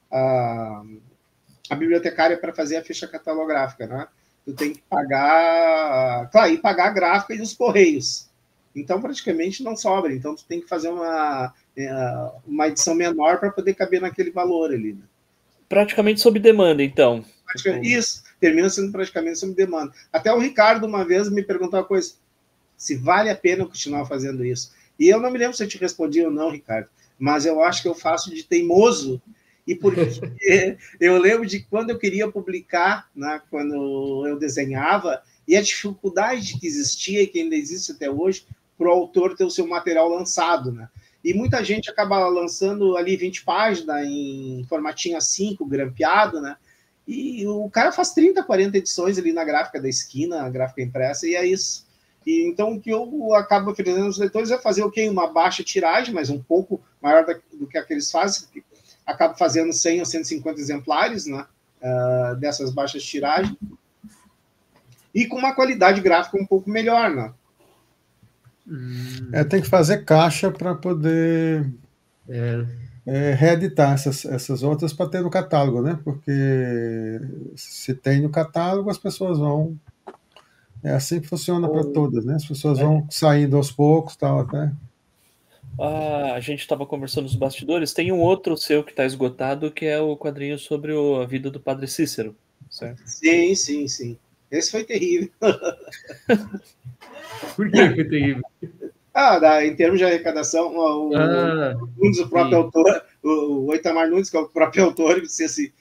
a bibliotecária para fazer a ficha catalográfica, né? Tu tem que pagar, claro, e pagar a gráfica e os correios. Então, praticamente não sobra. Então, tu tem que fazer uma edição menor para poder caber naquele valor ali. Né? Praticamente sob demanda, então. Isso, termina sendo praticamente sob demanda. Até o Ricardo, uma vez, me perguntou uma coisa, se vale a pena continuar fazendo isso. E eu não me lembro se eu te respondi ou não, Ricardo, mas eu acho que eu faço de teimoso e porque eu lembro de quando eu queria publicar, né, quando eu desenhava, e a dificuldade que existia e que ainda existe até hoje para o autor ter o seu material lançado, né? E muita gente acaba lançando ali 20 páginas em formatinho A5, grampeado, né? E o cara faz 30, 40 edições ali na gráfica da esquina, a gráfica impressa, e é isso. E então o que eu acabo oferecendo aos leitores é fazer uma baixa tiragem, mas um pouco maior do que aqueles fazem, acabo fazendo 100 ou 150 exemplares, né, dessas baixas tiragens, e com uma qualidade gráfica um pouco melhor, né? Tem que fazer caixa para poder reeditar essas outras para ter no catálogo, né? Porque se tem no catálogo, as pessoas vão. É assim que funciona para todas, né? As pessoas vão saindo aos poucos, tal, até. A gente estava conversando nos bastidores. Tem um outro seu que está esgotado, que é o quadrinho sobre a vida do Padre Cícero, certo? Sim, sim, sim. Esse foi terrível. Por que foi terrível? Em termos de arrecadação, o próprio autor, o Itamar Nunes, que é o próprio autor, disse assim: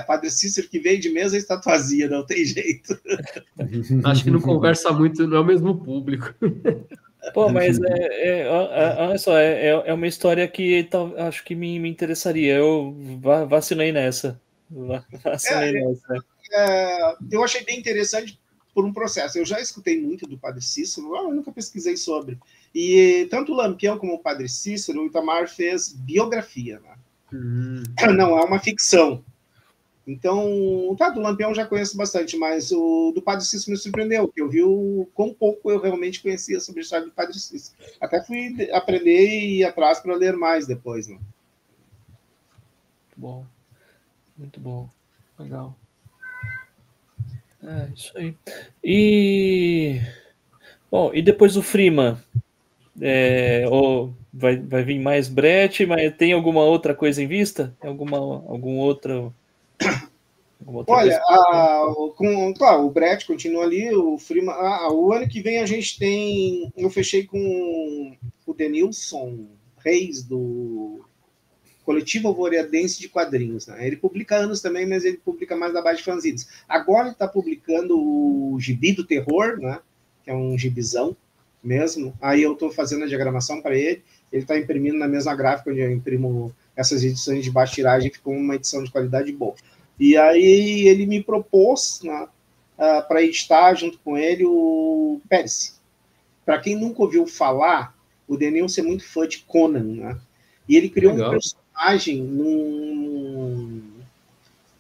Padre Cícero que veio de mesa está vazia, não tem jeito. Acho que não conversa muito, não é o mesmo público. Pô, mas olha só, é uma história que acho que me interessaria. Eu vacilei nessa. Eu achei bem interessante por um processo. Eu já escutei muito do Padre Cícero, eu nunca pesquisei sobre. E tanto o Lampião como o Padre Cícero, o Itamar fez biografia, né? Não, é uma ficção. Então, do Lampião eu já conheço bastante, mas o do Padre Cícero me surpreendeu, porque eu vi quão pouco eu realmente conhecia sobre a história do Padre Cícero. Até fui aprender e ir atrás para ler mais depois, né? Bom, muito bom, legal. Isso aí. Bom, e depois do Freeman? Vai vir mais Brett, mas tem alguma outra coisa em vista? Algum outro... Olha, o Brett continua ali, o Freeman. O ano que vem a gente tem. Eu fechei com o Denilson Reis, do Coletivo Alvoredense de Quadrinhos. Né? Ele publica anos também, mas ele publica mais da base de fanzines. Agora ele está publicando o Gibi do Terror, né? Que é um gibizão mesmo. Aí eu estou fazendo a diagramação para ele. Ele está imprimindo na mesma gráfica onde eu imprimo essas edições de baixa tiragem, ficou uma edição de qualidade boa. E aí ele me propôs, né, para editar junto com ele o Pérez. Para quem nunca ouviu falar, o Denilson é muito fã de Conan, né? E ele criou um personagem num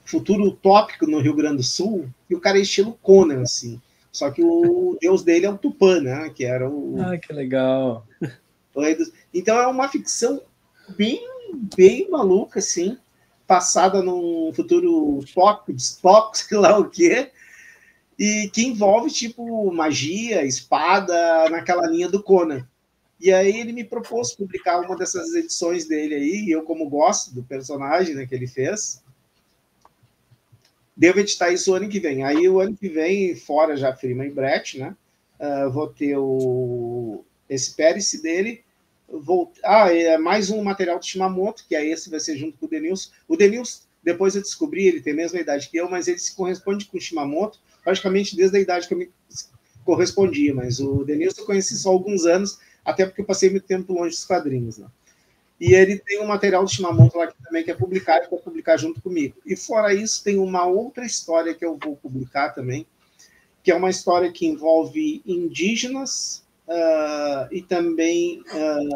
futuro utópico no Rio Grande do Sul, e o cara é estilo Conan, assim. Só que o deus dele é o Tupã, né? Que era o... que legal. Então é uma ficção bem maluca, assim, passada num futuro pop, sei lá o quê, e que envolve, tipo, magia, espada, naquela linha do Conan. E aí ele me propôs publicar uma dessas edições dele aí, e eu, como gosto do personagem, né, que ele fez, devo editar isso o ano que vem. Aí o ano que vem, fora já Freeman e Brett, né, vou ter esse Pérez dele, mais um material do Shimamoto, que esse vai ser junto com o Denilson. O Denilson, depois eu descobri, ele tem a mesma idade que eu, mas ele se corresponde com o Shimamoto praticamente desde a idade que eu me correspondia, mas o Denilson eu conheci só há alguns anos, até porque eu passei muito tempo longe dos quadrinhos, né? E ele tem um material do Shimamoto lá que também quer publicar, e vai publicar junto comigo. E fora isso, tem uma outra história que eu vou publicar também, que é uma história que envolve indígenas e também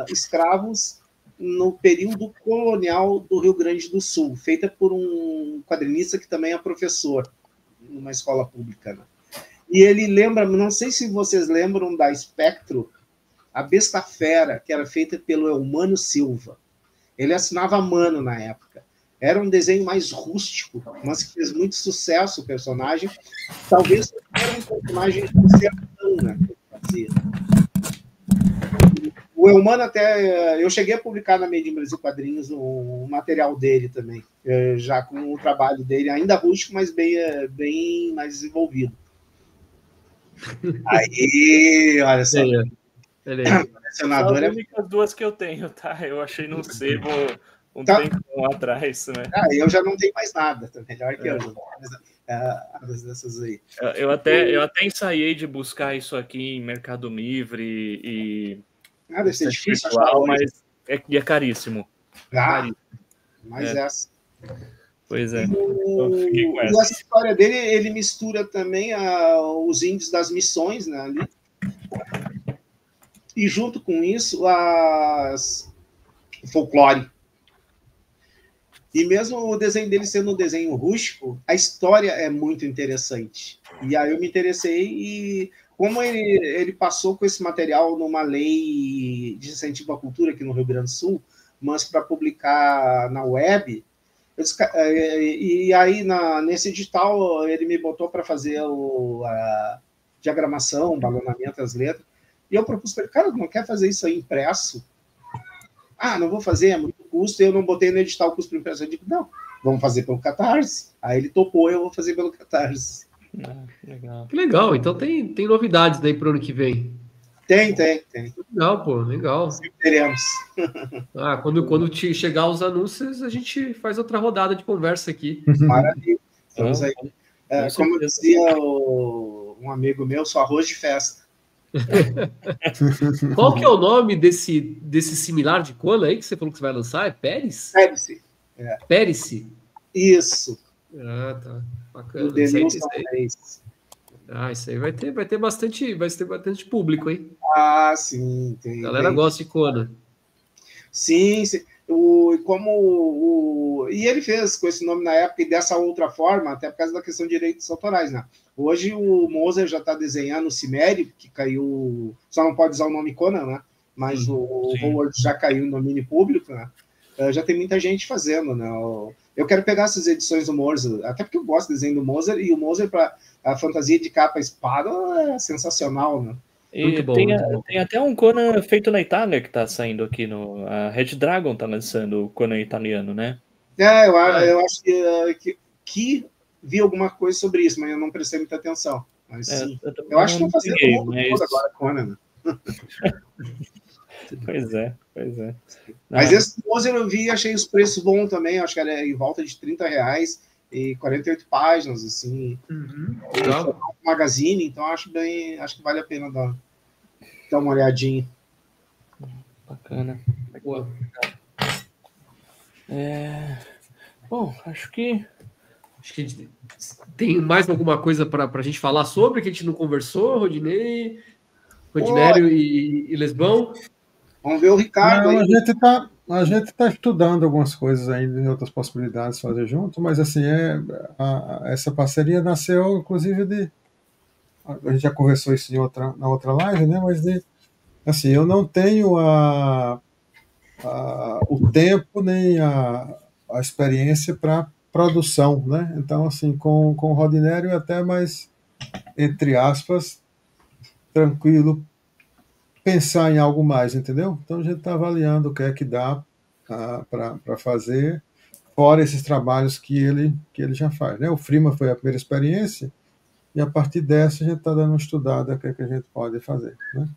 escravos no período colonial do Rio Grande do Sul, feita por um quadrinista que também é professor numa escola pública, né? E ele lembra, não sei se vocês lembram da Espectro, a Besta Fera, que era feita pelo Elmano Silva. Ele assinava a mano na época. Era um desenho mais rústico, mas que fez muito sucesso o personagem. Talvez era um personagem de sertão, né, que ele fazia. O Elmano até... Eu cheguei a publicar na Made in Brasil Quadrinhos o material dele também, já com o trabalho dele, ainda rústico, mas bem mais desenvolvido. Aí, olha só. São as únicas duas que eu tenho, tá? Eu achei num sebo Tá. tempo atrás, né? Eu já não tenho mais nada, tá melhor que eu. Dessas aí. Eu até ensaiei de buscar isso aqui em Mercado Livre e Deve ser difícil achar virtual, hoje. mas é caríssimo. Caríssimo. Mas essa. Pois é. E essa história dele, ele mistura também os índios das missões, né, ali. E junto com isso, o folclore. E mesmo o desenho dele sendo um desenho rústico, a história é muito interessante. E aí eu me interessei e como ele passou com esse material numa lei de incentivo à cultura aqui no Rio Grande do Sul, mas para publicar na web, e aí nesse edital ele me botou para fazer a diagramação, o balonamento das letras, e eu propus para ele, cara, não quer fazer isso aí impresso? Não vou fazer, é muito custo, eu não botei no edital o custo para impresso. Eu digo, não, vamos fazer pelo Catarse. Aí ele topou, eu vou fazer pelo Catarse. Legal. Que legal, então tem novidades daí para o ano que vem. Tem. Legal, pô, legal. Sim, teremos. Quando chegar os anúncios, a gente faz outra rodada de conversa aqui. Maravilha. Estamos aí. Como dizia um amigo meu, só arroz de festa. Qual que é o nome desse similar de Conan aí que você falou que você vai lançar? É Pérez? Pérez? Isso. Tá. Bacana. Isso aí vai ter bastante público, hein? Sim. A galera gosta de Conan. Sim. E ele fez com esse nome na época e dessa outra forma, até por causa da questão de direitos autorais, né? Hoje o Moser já está desenhando o Cimério, que caiu, só não pode usar o nome Conan, né? Mas o Howard já caiu no domínio público, né? Já tem muita gente fazendo, né? Eu quero pegar essas edições do Moser, até porque eu gosto do desenho do Moser, e o Moser para a fantasia de capa e espada é sensacional, né? E tem até um Conan feito na Itália que tá saindo aqui a Red Dragon tá lançando o Conan italiano, né? Eu acho que vi alguma coisa sobre isso, mas eu não prestei muita atenção. Mas sim, eu acho que estão fazendo o mundo todo agora, Conan, né? Pois é. Mas esse Moser eu vi e achei os preços bons também, acho que era em volta de R$30 e 48 páginas, assim. Magazine, então acho que vale a pena dar uma olhadinha. Bacana. Boa. Bom, acho que tem mais alguma coisa para a gente falar sobre que a gente não conversou, Rodinério e Lesbão? Vamos ver o Ricardo aí. A gente está estudando algumas coisas ainda, em outras possibilidades de fazer junto, mas assim, essa parceria nasceu, inclusive, a gente já conversou isso na outra live, né? Mas assim, eu não tenho o tempo nem a experiência para produção, né? Então, assim, com o Rodinério é até mais, entre aspas, tranquilo pensar em algo mais, entendeu? Então a gente está avaliando o que é que dá para fazer, fora esses trabalhos que ele já faz, né? O Frima foi a primeira experiência, e a partir dessa a gente está dando uma estudada o que é que a gente pode fazer, né?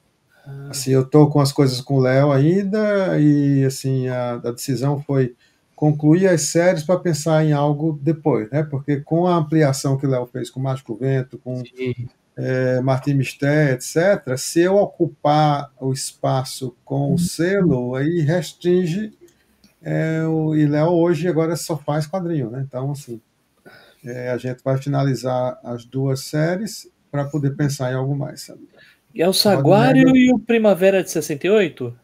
Assim, eu estou com as coisas com o Léo ainda, e assim, a decisão foi concluir as séries para pensar em algo depois, né? Porque com a ampliação que o Léo fez com o Mágico Vento, com Martim Misté, etc., se eu ocupar o espaço com o selo, aí restringe, e Léo hoje agora só faz quadrinho, né? Então, assim, a gente vai finalizar as duas séries para poder pensar em algo mais, sabe? E é o Saguário e o Primavera de 68?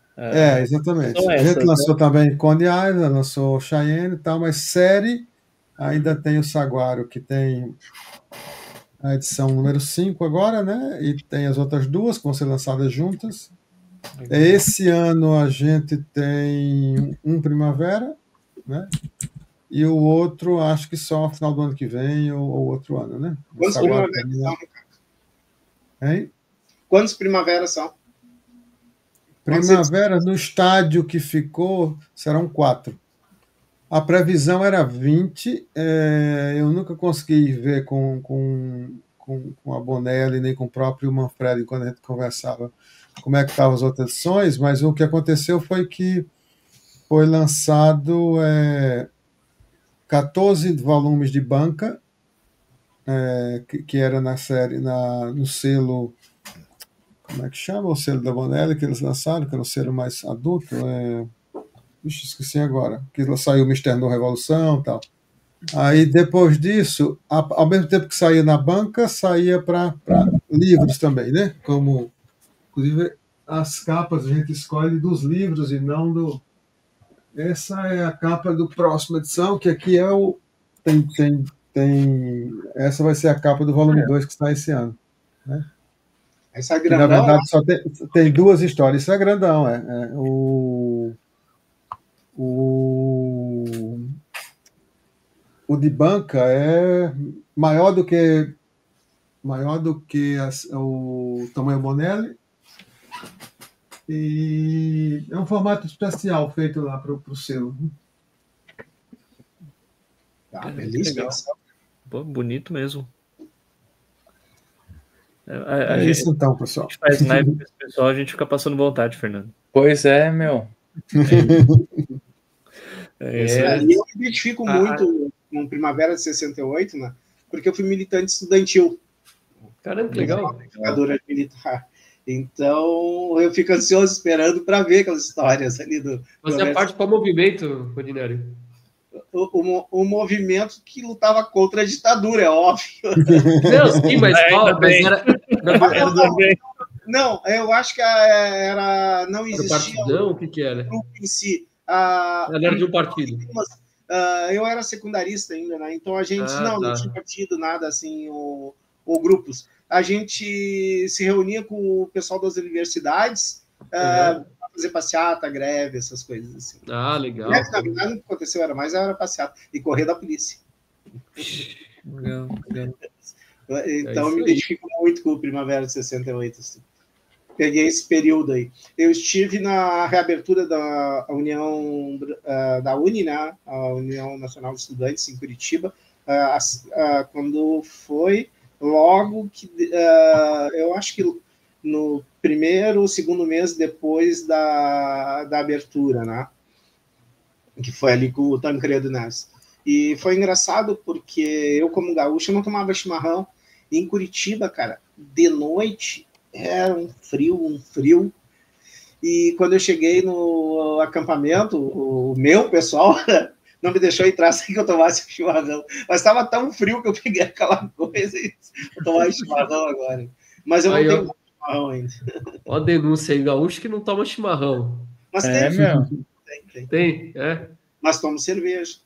Exatamente. A gente lançou também Coney Island, lançou Cheyenne e tal, mas série ainda tem o Saguário, que tem a edição número 5 agora, né? E tem as outras duas que vão ser lançadas juntas. Esse ano a gente tem um Primavera, né? E o outro, acho que só no final do ano que vem ou outro ano, né? Quantos Primaveras são, Ricardo? Quantos Primaveras são? Primavera, no estádio que ficou, serão 4. A previsão era 20, eu nunca consegui ver com a Bonelli, nem com o próprio Manfredi, quando a gente conversava, como é que estavam as outras edições, mas o que aconteceu foi que foi lançado 14 volumes de banca, que era na série, no selo, como é que chama? O selo da Bonelli que eles lançaram, que era o selo mais adulto. Ixi, esqueci agora. Que saiu o Mistério da Revolução e tal. Aí, depois disso, ao mesmo tempo que saía na banca, saía para livros também, né? Como, inclusive, as capas a gente escolhe dos livros e não do... Essa é a capa do próxima edição, que aqui é o... Essa vai ser a capa do volume 2 que está esse ano. Né? Essa é Que, grandão, na verdade, né? só tem duas histórias. Isso é grandão, O de banca é maior do que o tamanho Bonelli, e é um formato especial feito lá para o selo. Ah, belíssimo. Legal. Pô, bonito mesmo. É isso então, pessoal. A gente faz naipe com esse pessoal, a gente fica passando vontade, Fernando. Pois é, meu. Isso. E eu me identifico muito com Primavera de 68, né? Porque eu fui militante estudantil. Caramba, que legal. Ditadura militar. Então, eu fico ansioso esperando para ver aquelas histórias ali do... Fazia parte do qual movimento, Rodinério? O movimento que lutava contra a ditadura, é óbvio. Não, sim, mas era... Não, eu acho que era... Não existia partidão, o que era? Grupo em si. Era de um partido. Eu era secundarista ainda, né? Então a gente não tinha partido, nada assim, ou grupos. A gente se reunia com o pessoal das universidades para fazer passeata, greve, essas coisas assim. Legal. Greve, na verdade, não aconteceu, era passeata e correr da polícia. Legal. Então eu me identifico muito com o Primavera de 68. Assim. Peguei esse período aí. Eu estive na reabertura da União da UNE, né? A União Nacional de Estudantes, em Curitiba, quando foi logo que eu acho que no primeiro ou segundo mês depois da abertura, né? Que foi ali com o Tancredo Neves. E foi engraçado porque eu, como gaúcho, não tomava chimarrão. E em Curitiba, cara, de noite era um frio. E quando eu cheguei no acampamento, o meu pessoal não me deixou entrar sem que eu tomasse chimarrão. Mas estava tão frio que eu peguei aquela coisa e vou tomar chimarrão agora. Mas eu não tenho chimarrão ainda. Olha a denúncia aí, gaúcho que não toma chimarrão. Mas meu. Tem. Mas tomo cerveja.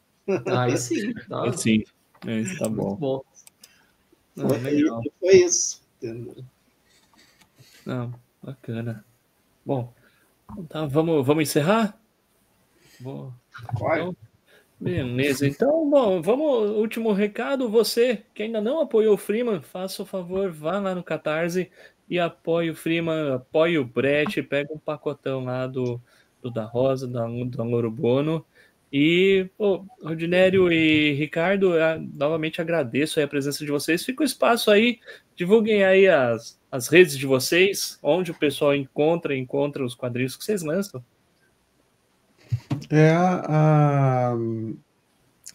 Aí sim. Tá. Sim. Isso tá bom. Muito bom. Foi isso. Não, bacana. Bom, tá, vamos encerrar? Então, beleza. Então, bom, vamos. Último recado. Você que ainda não apoiou o Freeman, faça o favor, vá lá no Catarse e apoie o Freeman, apoie o Brett, pega um pacotão lá do da Rosa, da Louro Bono. E, Rodinério e Ricardo, novamente agradeço aí a presença de vocês. Fica o espaço aí, divulguem aí as redes de vocês, onde o pessoal encontra os quadrinhos que vocês lançam.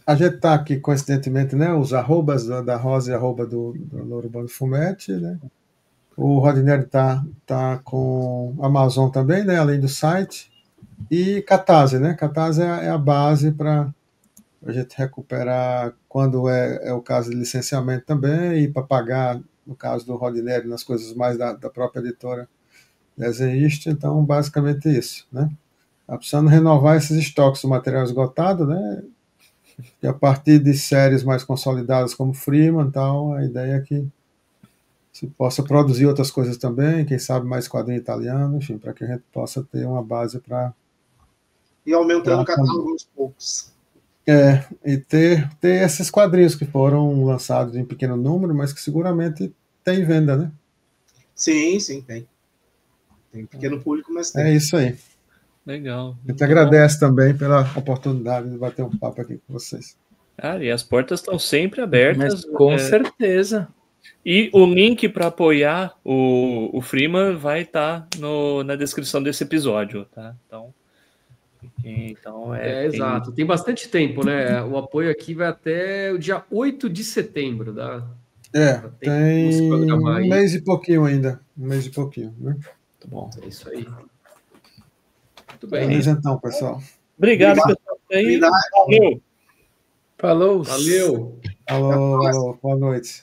A gente está aqui, coincidentemente, né, os arrobas da Rosa e arroba do Louro Bono Fumete, né? O Rodinério tá com Amazon também, né, além do site. E Catarse, né? Catarse é a base para a gente recuperar quando é o caso de licenciamento também, e para pagar, no caso do Rodinério, nas coisas mais da própria editora desenhista. Então, basicamente isso, né? Está precisando renovar esses estoques do material esgotado, né? E a partir de séries mais consolidadas como Freeman, então, a ideia é que se possa produzir outras coisas também, quem sabe mais quadrinho italiano, enfim, para que a gente possa ter uma base para... E aumentando o catálogo aos poucos. E ter esses quadrinhos que foram lançados em pequeno número, mas que seguramente tem venda, né? Sim, tem. Tem pequeno público, mas tem. É isso aí. Legal. Eu te agradeço também pela oportunidade de bater um papo aqui com vocês. E as portas estão sempre abertas. Mas com certeza. E o link para apoiar o Freeman vai estar na descrição desse episódio, tá? Então, Então exato. Tem bastante tempo, né? O apoio aqui vai até o dia 8 de setembro, tá? Tem se programar um aí. mês e pouquinho ainda. Um mês e pouquinho, né? Muito bom. É isso aí. Muito bem. Beleza, então, pessoal. Obrigado, pessoal. Valeu. Falou. Valeu. Alô, boa noite.